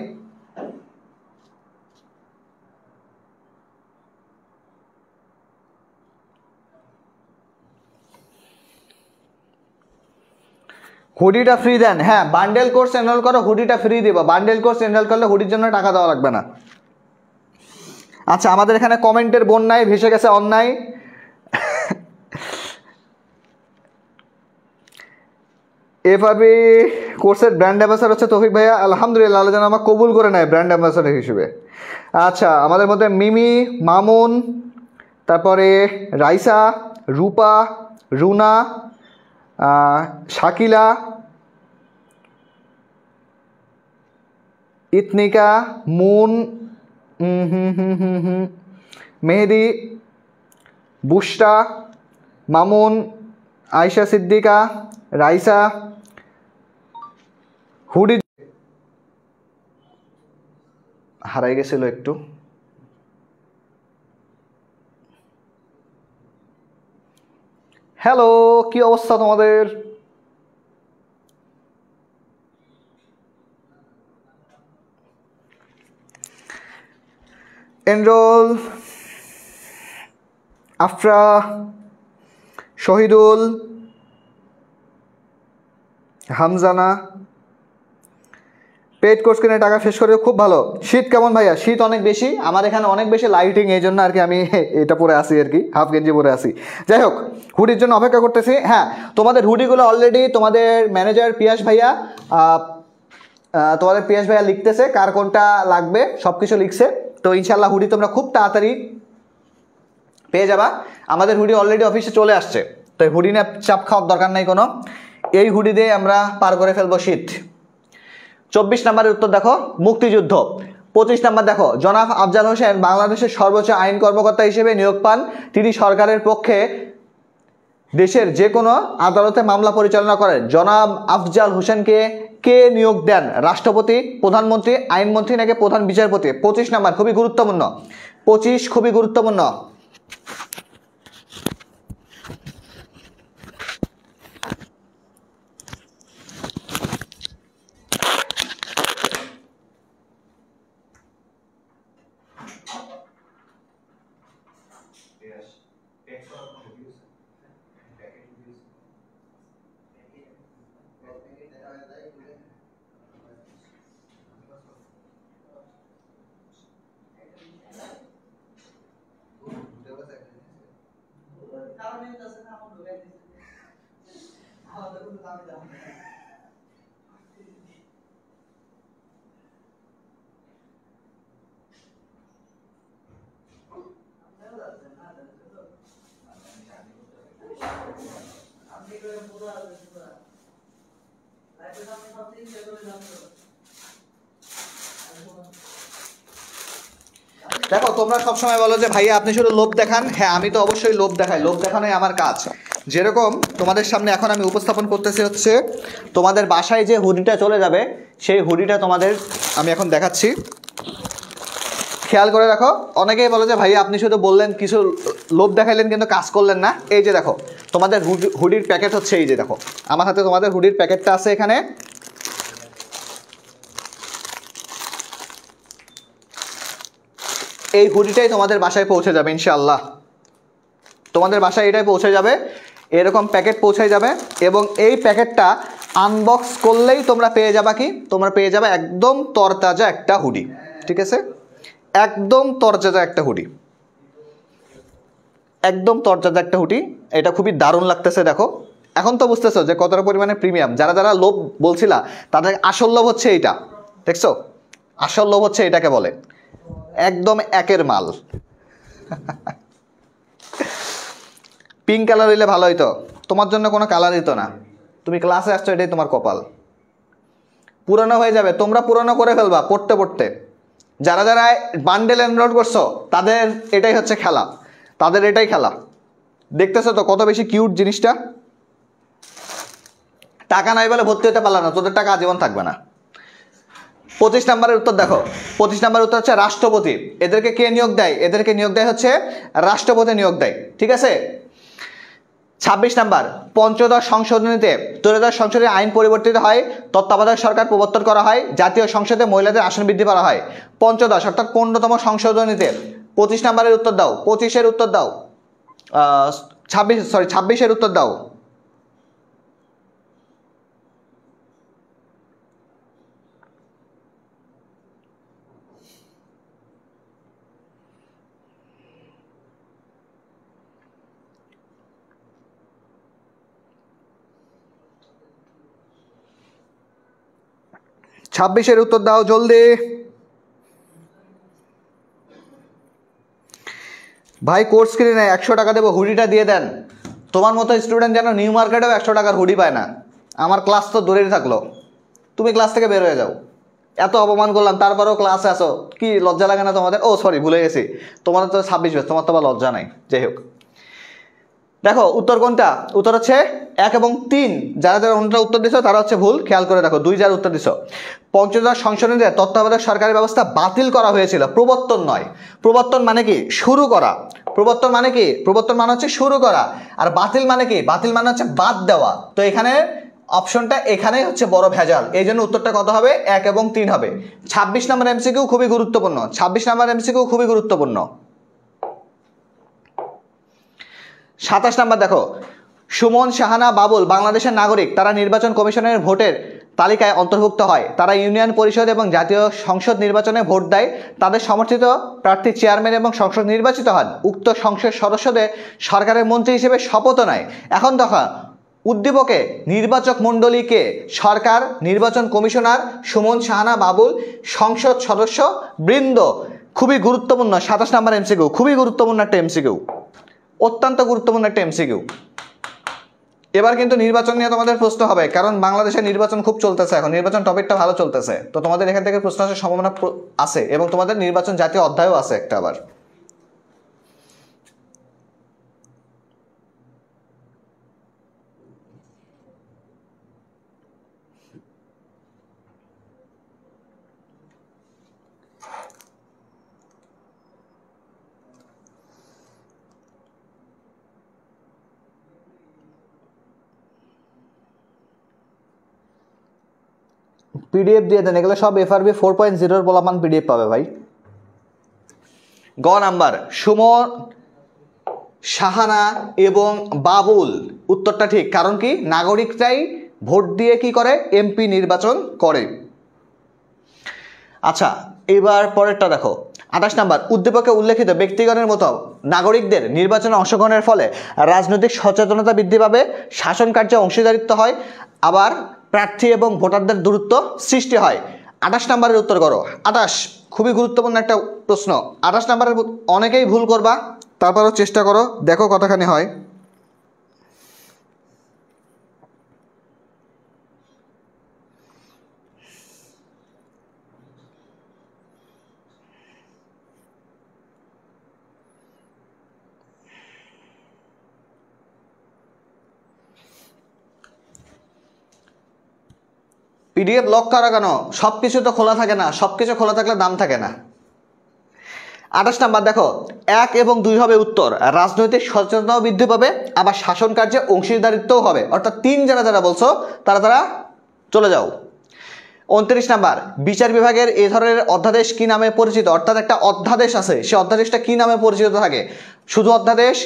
হুডিটা ফ্রি দেন, হ্যাঁ বান্ডেল কোর্স এনরোল করো, হুডিটা ফ্রি দিব। বান্ডেল কোর্স এনরোল করলে হুডির জন্য টাকা দেওয়া লাগবে না। আচ্ছা, আমাদের এখানে কমেন্টের বন্যায় ভেসে গেছে অন্যায়। এভাবে কোর্সের ব্র্যান্ড অ্যাম্বাসাডর হচ্ছে তৌফিক ভাইয়া, আলহামদুলিল্লাহ, আল্লাহ যেন আমার কবুল করে নেয় ব্র্যান্ড অ্যাম্বাসাডর হিসেবে। আচ্ছা, আমাদের মধ্যে মিমি, মামুন, তারপরে রাইসা, রূপা, রুনা, শাকিলা, ইতনিকা, মুন, মেহেদি, বুশরা, মামুন, আয়শা সিদ্দিকা, রাইসা, হুডি হারাই গেছিল একটু। হ্যালো, কি অবস্থা তোমাদের? Enrol Afra, Shahidul, Hamjana, paid course কিনে টাকা শেষ করে। খুব ভালো। শীত কেমন ভাইয়া? শীত অনেক বেশি, আমার এখানে অনেক বেশি লাইটিং, এই জন্য আর কি আমি এটা পরে আসি আর কি, হাফ গেঞ্জি পরে আসি। যাই হোক, হুডির জন্য অপেক্ষা করতেছি। হ্যাঁ, তোমাদের হুডিগুলো অলরেডি তোমাদের ম্যানেজার পিয়াস ভাইয়া লিখতেছে কার কোনটা লাগবে, সব কিছু লিখছে। তো ইনশাল্লাহ হুডি তোমরা খুব তাড়াতাড়ি পেয়ে যাবা। আমাদের হুডি অলরেডি অফিসে চলে আসছে, তো হুডি নিয়ে চাপ খাওয়ার দরকার নাই কোনো। এই হুডি দিয়ে আমরা পার করে ফেলবো শীত। 24 নম্বরের উত্তর দেখো, মুক্তিযুদ্ধ। 25 নম্বর দেখো, জনাব আফজাল হোসেন বাংলাদেশের সর্বোচ্চ আইন কর্মকর্তা হিসেবে নিয়োগ পান। তিনি সরকারের পক্ষে দেশের যে কোনো আদালতে মামলা পরিচালনা করেন। জনাব আফজাল হোসেনকে কে নিয়োগ দেন? রাষ্ট্রপতি, প্রধানমন্ত্রী, আইনমন্ত্রী নাকি প্রধান বিচারপতি? 25 নম্বর খুবই গুরুত্বপূর্ণ, 25 খুবই গুরুত্বপূর্ণ। দেখো, তোমরা সবসময় বলো যে ভাইয়া আপনি শুধু লোভ দেখান। হ্যাঁ, আমি তো অবশ্যই লোভ দেখাই, লোভ দেখানোই আমার কাজ। যেরকম তোমাদের সামনে এখন আমি উপস্থাপন করতেছি হচ্ছে তোমাদের বাসায় যে হুডিটা চলে যাবে, সেই হুডিটা তোমাদের আমি এখন দেখাচ্ছি। খেয়াল করে রাখো, অনেকেই বলে যে ভাইয়া আপনি শুধু বললেন, কিছু লোভ দেখাইলেন কিন্তু কাজ করলেন না। এই যে দেখো, তোমাদের হুডির প্যাকেট হচ্ছে এই যে দেখো, আমার হাতে তোমাদের হুডির প্যাকেটটা আছে এখানে। এই হুডিটাই তোমাদের বাসায় পৌঁছে যাবে ইনশাআল্লাহ। তোমাদের বাসায় এটাই পৌঁছে যাবে, এরকম প্যাকেট পৌঁছে যাবে। এবং এই প্যাকেটটা আনবক্স করলেই তোমরা পেয়ে যাবা কি, তোমরা পেয়ে যাবে একদম তরতাজা একটা হুডি। ঠিক আছে, একদম তরতাজা একটা হুডি, একদম তরতাজা একটা হুডি। এটা খুবই দারুণ লাগতেছে। দেখো, এখন তো বুঝতেছো যে কতটা পরিমাণে প্রিমিয়াম। যারা যারা লোভ বলছিলা, তাদের আসল লোভ হচ্ছে এইটা। দেখছো, আসল লোভ হচ্ছে এটাকে বলে, একদম একের মাল। পিঙ্ক কালার হইলে ভালো হইতো, তোমার জন্য কোনো কালার দিত না। তুমি ক্লাসে আসছো, এটাই তোমার কপাল। পুরনো হয়ে যাবে, তোমরা পুরনো করে ফেলবা পড়তে পড়তে। যারা যারা বান্ডেল এনরোল করছো, তাদের এটাই হচ্ছে খেলা, তাদের এটাই খেলা। দেখতেছো তো কত বেশি কিউট জিনিসটা। টাকা নাই বলে ভর্তি হতে পারলা না, তোদের টাকা আজীবন থাকবে না। 25 নম্বরের উত্তর দেখো, 25 নম্বরের উত্তর হচ্ছে রাষ্ট্রপতি। এদেরকে কে নিয়োগ দেয়? এদেরকে নিয়োগ দেয় হচ্ছে রাষ্ট্রপতি নিয়োগ দেয়। ঠিক আছে। 26 নম্বর, পঞ্চদশ সংশোধনীতে 2000 সংসদে আইন পরিবর্তিত হয়, তত্ত্বাবধায়ক সরকার প্রবর্তন করা হয়, জাতীয় সংসদে মহিলাদের আসন বৃদ্ধি করা হয়। পঞ্চদশ অর্থাৎ 15তম সংশোধনীতে। 25 নম্বরের উত্তর দাও, 25-এর উত্তর দাও, 26-এর উত্তর দাও। 26-এর উত্তর দাও জলদি। ভাই কোর্স স্ক্রিনে 100 টাকা দেবো, হুডিটা দিয়ে দেন। তোমার মতো স্টুডেন্ট যেন নিউ মার্কেটেও 100 টাকার হুডি পায় না। আমার ক্লাস তো দূরেই থাকলো, তুমি ক্লাস থেকে বের হয়ে যাও। এত অপমান করলাম তারপরেও ক্লাসে আসো, কি লজ্জা লাগে না তোমাদের? ও সরি, ভুলে গেছি, তোমাদের তো 26 ব্যাচ, তোমার তো আবার লজ্জা নাই। যাই হোক, দেখো উত্তর কোনটা? উত্তর হচ্ছে 1 এবং 3। যারা যারা অন্যটা উত্তর দিছো তারা হচ্ছে ভুল। খেয়াল করে দেখো, 2 যারা উত্তর দিছো। পঞ্চদশ সংশোধনীতে তত্ত্বাবধায়ক সরকারি ব্যবস্থা বাতিল করা হয়েছিল, প্রবর্তন নয়। প্রবর্তন মানে কি? শুরু করা। প্রবর্তন মানে কি? প্রবর্তন মানে হচ্ছে শুরু করা। আর বাতিল মানে কি? বাতিল মানে হচ্ছে বাদ দেওয়া। তো এখানে অপশনটা এখানেই হচ্ছে বড় ভেজাল, এই জন্য উত্তরটা কত হবে? 1 এবং 3 হবে। 26 নম্বর এমসিকিউ খুবই গুরুত্বপূর্ণ, 26 নম্বর এমসিকিউ খুবই গুরুত্বপূর্ণ। 27 নাম্বার দেখো, সুমন শাহানা বাবুল বাংলাদেশের নাগরিক, তারা নির্বাচন কমিশনের ভোটের তালিকায় অন্তর্ভুক্ত হয়। তারা ইউনিয়ন পরিষদ এবং জাতীয় সংসদ নির্বাচনে ভোট দেয়। তাদের সমর্থিত প্রার্থী চেয়ারম্যান এবং সংসদ নির্বাচিত হন। উক্ত সংসদ সদস্যদের সরকারের মন্ত্রী হিসেবে শপথ নেয়। এখন দেখো, উদ্দীপকে নির্বাচক মণ্ডলীকে সরকার, নির্বাচন কমিশনার, সুমন শাহানা বাবুল, সংসদ সদস্য বৃন্দ। খুবই গুরুত্বপূর্ণ 27 নম্বর এমসিকিউ, খুবই গুরুত্বপূর্ণ একটা এমসিকিউ, অত্যন্ত গুরুত্বপূর্ণ একটা এমসিকিউ। এবার কিন্তু নির্বাচন নিয়ে তোমাদের প্রশ্ন হবে, কারণ বাংলাদেশে নির্বাচন খুব চলতেছে এখন, নির্বাচন টপিকটা ভালো চলতেছে, তো তোমাদের এখান থেকে প্রশ্ন আসার সম্ভাবনা আছে, এবং তোমাদের নির্বাচন জাতীয় অধ্যায়ও আছে একটা আবার। পিডিএফ দিয়ে দেন, এগুলো সব এফআরবি 4.0 বলামান পিডিএফ পাবে ভাই। গ নাম্বার, সুমন শাহানা এবং বাবুল, উত্তরটা ঠিক। কারণ কি? নাগরিকরাই ভোট দিয়ে কি করে? এমপি নির্বাচন করে। আচ্ছা, এবার পরেরটা দেখো, 28 নাম্বার, উদ্দীপকে উল্লেখিত ব্যক্তিগণের মতো নাগরিকদের নির্বাচনে অংশগ্রহণের ফলে রাজনৈতিক সচেতনতা বৃদ্ধি পাবে, শাসন কার্যে অংশীদারিত্ব হয়, আবার প্রার্থী এবং ভোটারদের দূরত্ব সৃষ্টি হয়। 28 নাম্বারের উত্তর করো। 28 খুবই গুরুত্বপূর্ণ একটা প্রশ্ন। 28 নাম্বারের অনেকেই ভুল করবা, তারপরও চেষ্টা করো, দেখো কতখানি হয়। পিডিএফ লক করা কেন? সব কিছু তো খোলা থাকে না, সব কিছু খোলা থাকলে দাম থাকে না। 28 নাম্বার দেখো, 1 এবং 2 হবে উত্তর। রাজনৈতিক সচেতনতাও বৃদ্ধি পাবে, আবার শাসন কার্যে অংশীদারিত্বও হবে। অর্থাৎ 3 যারা যারা বলছো তারা চলে যাও। 29 নাম্বার, বিচার বিভাগের এ ধরনের অধ্যাদেশ কি নামে পরিচিত? অর্থাৎ একটা অধ্যাদেশ আছে, সে অধ্যাদেশটা কি নামে পরিচিত থাকে? শুধু অধ্যাদেশ,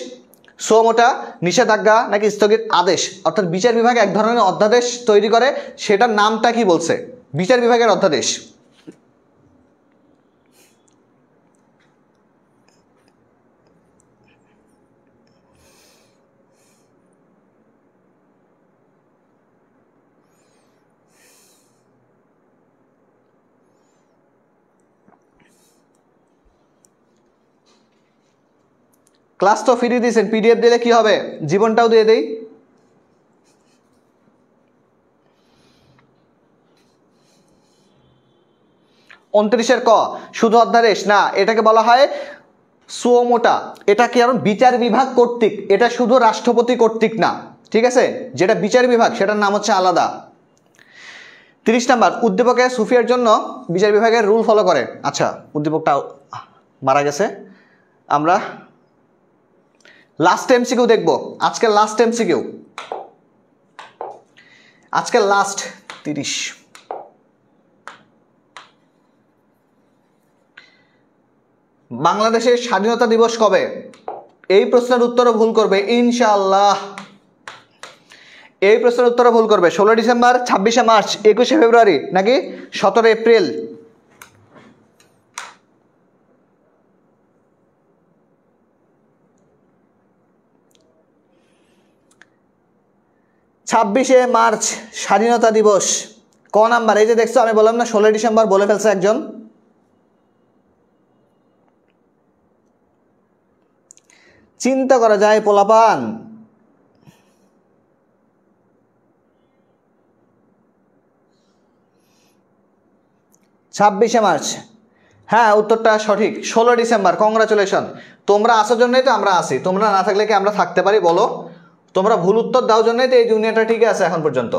সোমোটা, নিষেধাজ্ঞা, নাকি স্থগিত আদেশ? অর্থাৎ বিচার বিভাগ এক ধরনের অধ্যাদেশ তৈরি করে, সেটার নামটা কি বলছে? বিচার বিভাগের অধ্যাদেশ। ক্লাস তো ফ্রি দিয়েছেন, পিডিএফ দিলে কি হবে? জীবনটাও দিয়ে দেই। উনত্রিশের ক, শুধু অধ্যাদেশ না, এটাকে বলা হয় সুমোটা। এটা কি? কারণ বিচার বিভাগ কর্তৃক, এটা শুধু রাষ্ট্রপতি কর্তৃক না, ঠিক আছে? যেটা বিচার বিভাগ সেটার নাম হচ্ছে আলাদা। 30 নাম্বার, উদ্দীপকে সুফিয়ার জন্য বিচার বিভাগের রুল ফলো করে। আচ্ছা, উদ্দীপকটা মারা গেছে, আমরা লাস্ট এমসিকিউ দেখবো। আজকের লাস্ট এমসিকিউ, আজকের লাস্ট 30। বাংলাদেশের স্বাধীনতা দিবস কবে? এই প্রশ্নের উত্তরও ভুল করবে ইনশাআল্লাহ, এই প্রশ্নের উত্তরও ভুল করবে। 16 ডিসেম্বর, 26শে মার্চ, 21শে ফেব্রুয়ারি, নাকি 17 এপ্রিল? ছাব্বিশে মার্চ স্বাধীনতা দিবস। ক নাম্বার, এই যে দেখছো আমি বললাম না 16 ডিসেম্বর বলে ফেলছে একজন। চিন্তা করা যায় পোলাপান। 26শে মার্চ, হ্যাঁ উত্তরটা সঠিক। 16 ডিসেম্বর, কংগ্রাচুলেশন। তোমরা আসার জন্যই তো আমরা আসি, তোমরা না থাকলে কি আমরা থাকতে পারি বলো? তোমরা ভুল উত্তর দাও জন্যই তো এই দুনিয়াটা ঠিক আছে এখন পর্যন্ত।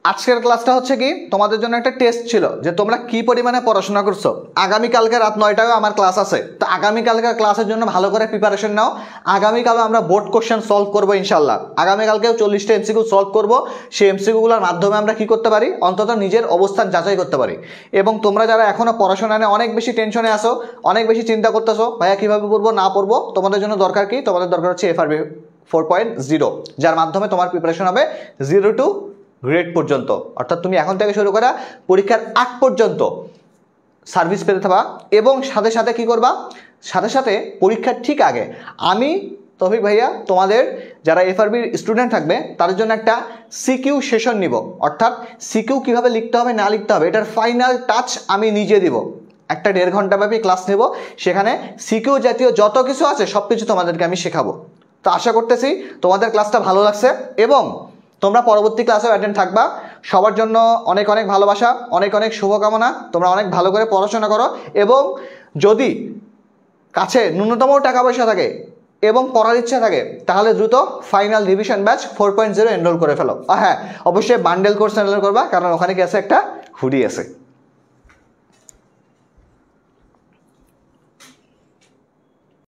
আজকের ক্লাসটা হচ্ছে কি তোমাদের জন্য একটা টেস্ট ছিল যে তোমরা কি পরিমাণে পড়াশোনা করছো। আগামীকালকে রাত 9টায় আমার ক্লাস আছে, তো আগামীকালকের ক্লাসের জন্য ভালো করে প্রিপারেশন নাও। আগামীকালও আমরা বোর্ড কোশ্চেন সলভ করবো ইনশাল্লাহ। আগামীকালকেও 40টা এমসিকিউ সলভ করবো। সেই এমসিকিউগুলোর মাধ্যমে আমরা কি করতে পারি, অন্তত নিজের অবস্থান যাচাই করতে পারি। এবং তোমরা যারা এখনও পড়াশোনা নিয়ে অনেক বেশি টেনশনে আসো, অনেক বেশি চিন্তা করতেছো ভাইয়া কীভাবে পড়বো না পড়বো, তোমাদের জন্য দরকার কি, তোমাদের দরকার হচ্ছে FRB 4.0, যার মাধ্যমে তোমার প্রিপারেশন হবে 0 to গ্রেড পর্যন্ত। অর্থাৎ তুমি এখন থেকে শুরু করা পরীক্ষার আগ পর্যন্ত সার্ভিস পেতে থাকবা। এবং সাথে সাথে কি করবা, সাথে সাথে পরীক্ষার ঠিক আগে আমি তৌফিক ভাইয়া তোমাদের যারা FRBর স্টুডেন্ট থাকবে তাদের জন্য একটা সিকিউ সেশন নিব। অর্থাৎ সিকিউ কীভাবে লিখতে হবে না লিখতে হবে এটার ফাইনাল টাচ আমি নিজে দিব। একটা 1.5 ঘন্টা ব্যাপী ক্লাস নেব, সেখানে সিকিউ জাতীয় যত কিছু আছে সব কিছু তোমাদেরকে আমি শেখাবো। তো আশা করতেছি তোমাদের ক্লাসটা ভালো লাগছে এবং তোমরা পরবর্তী ক্লাসেও অ্যাটেন্ড থাকবা। সবার জন্য অনেক অনেক ভালোবাসা, অনেক অনেক শুভকামনা। তোমরা অনেক ভালো করে পড়াশোনা করো এবং যদি কাছে ন্যূনতম টাকা পয়সা থাকে এবং পড়ার ইচ্ছা থাকে তাহলে দ্রুত ফাইনাল রিভিশন ব্যাচ 4.0 এনরোল করে ফেলো। হ্যাঁ অবশ্যই বান্ডেল কোর্স এনরোল করবা, কারণ ওখানে কি আছে, একটা হুডি আছে।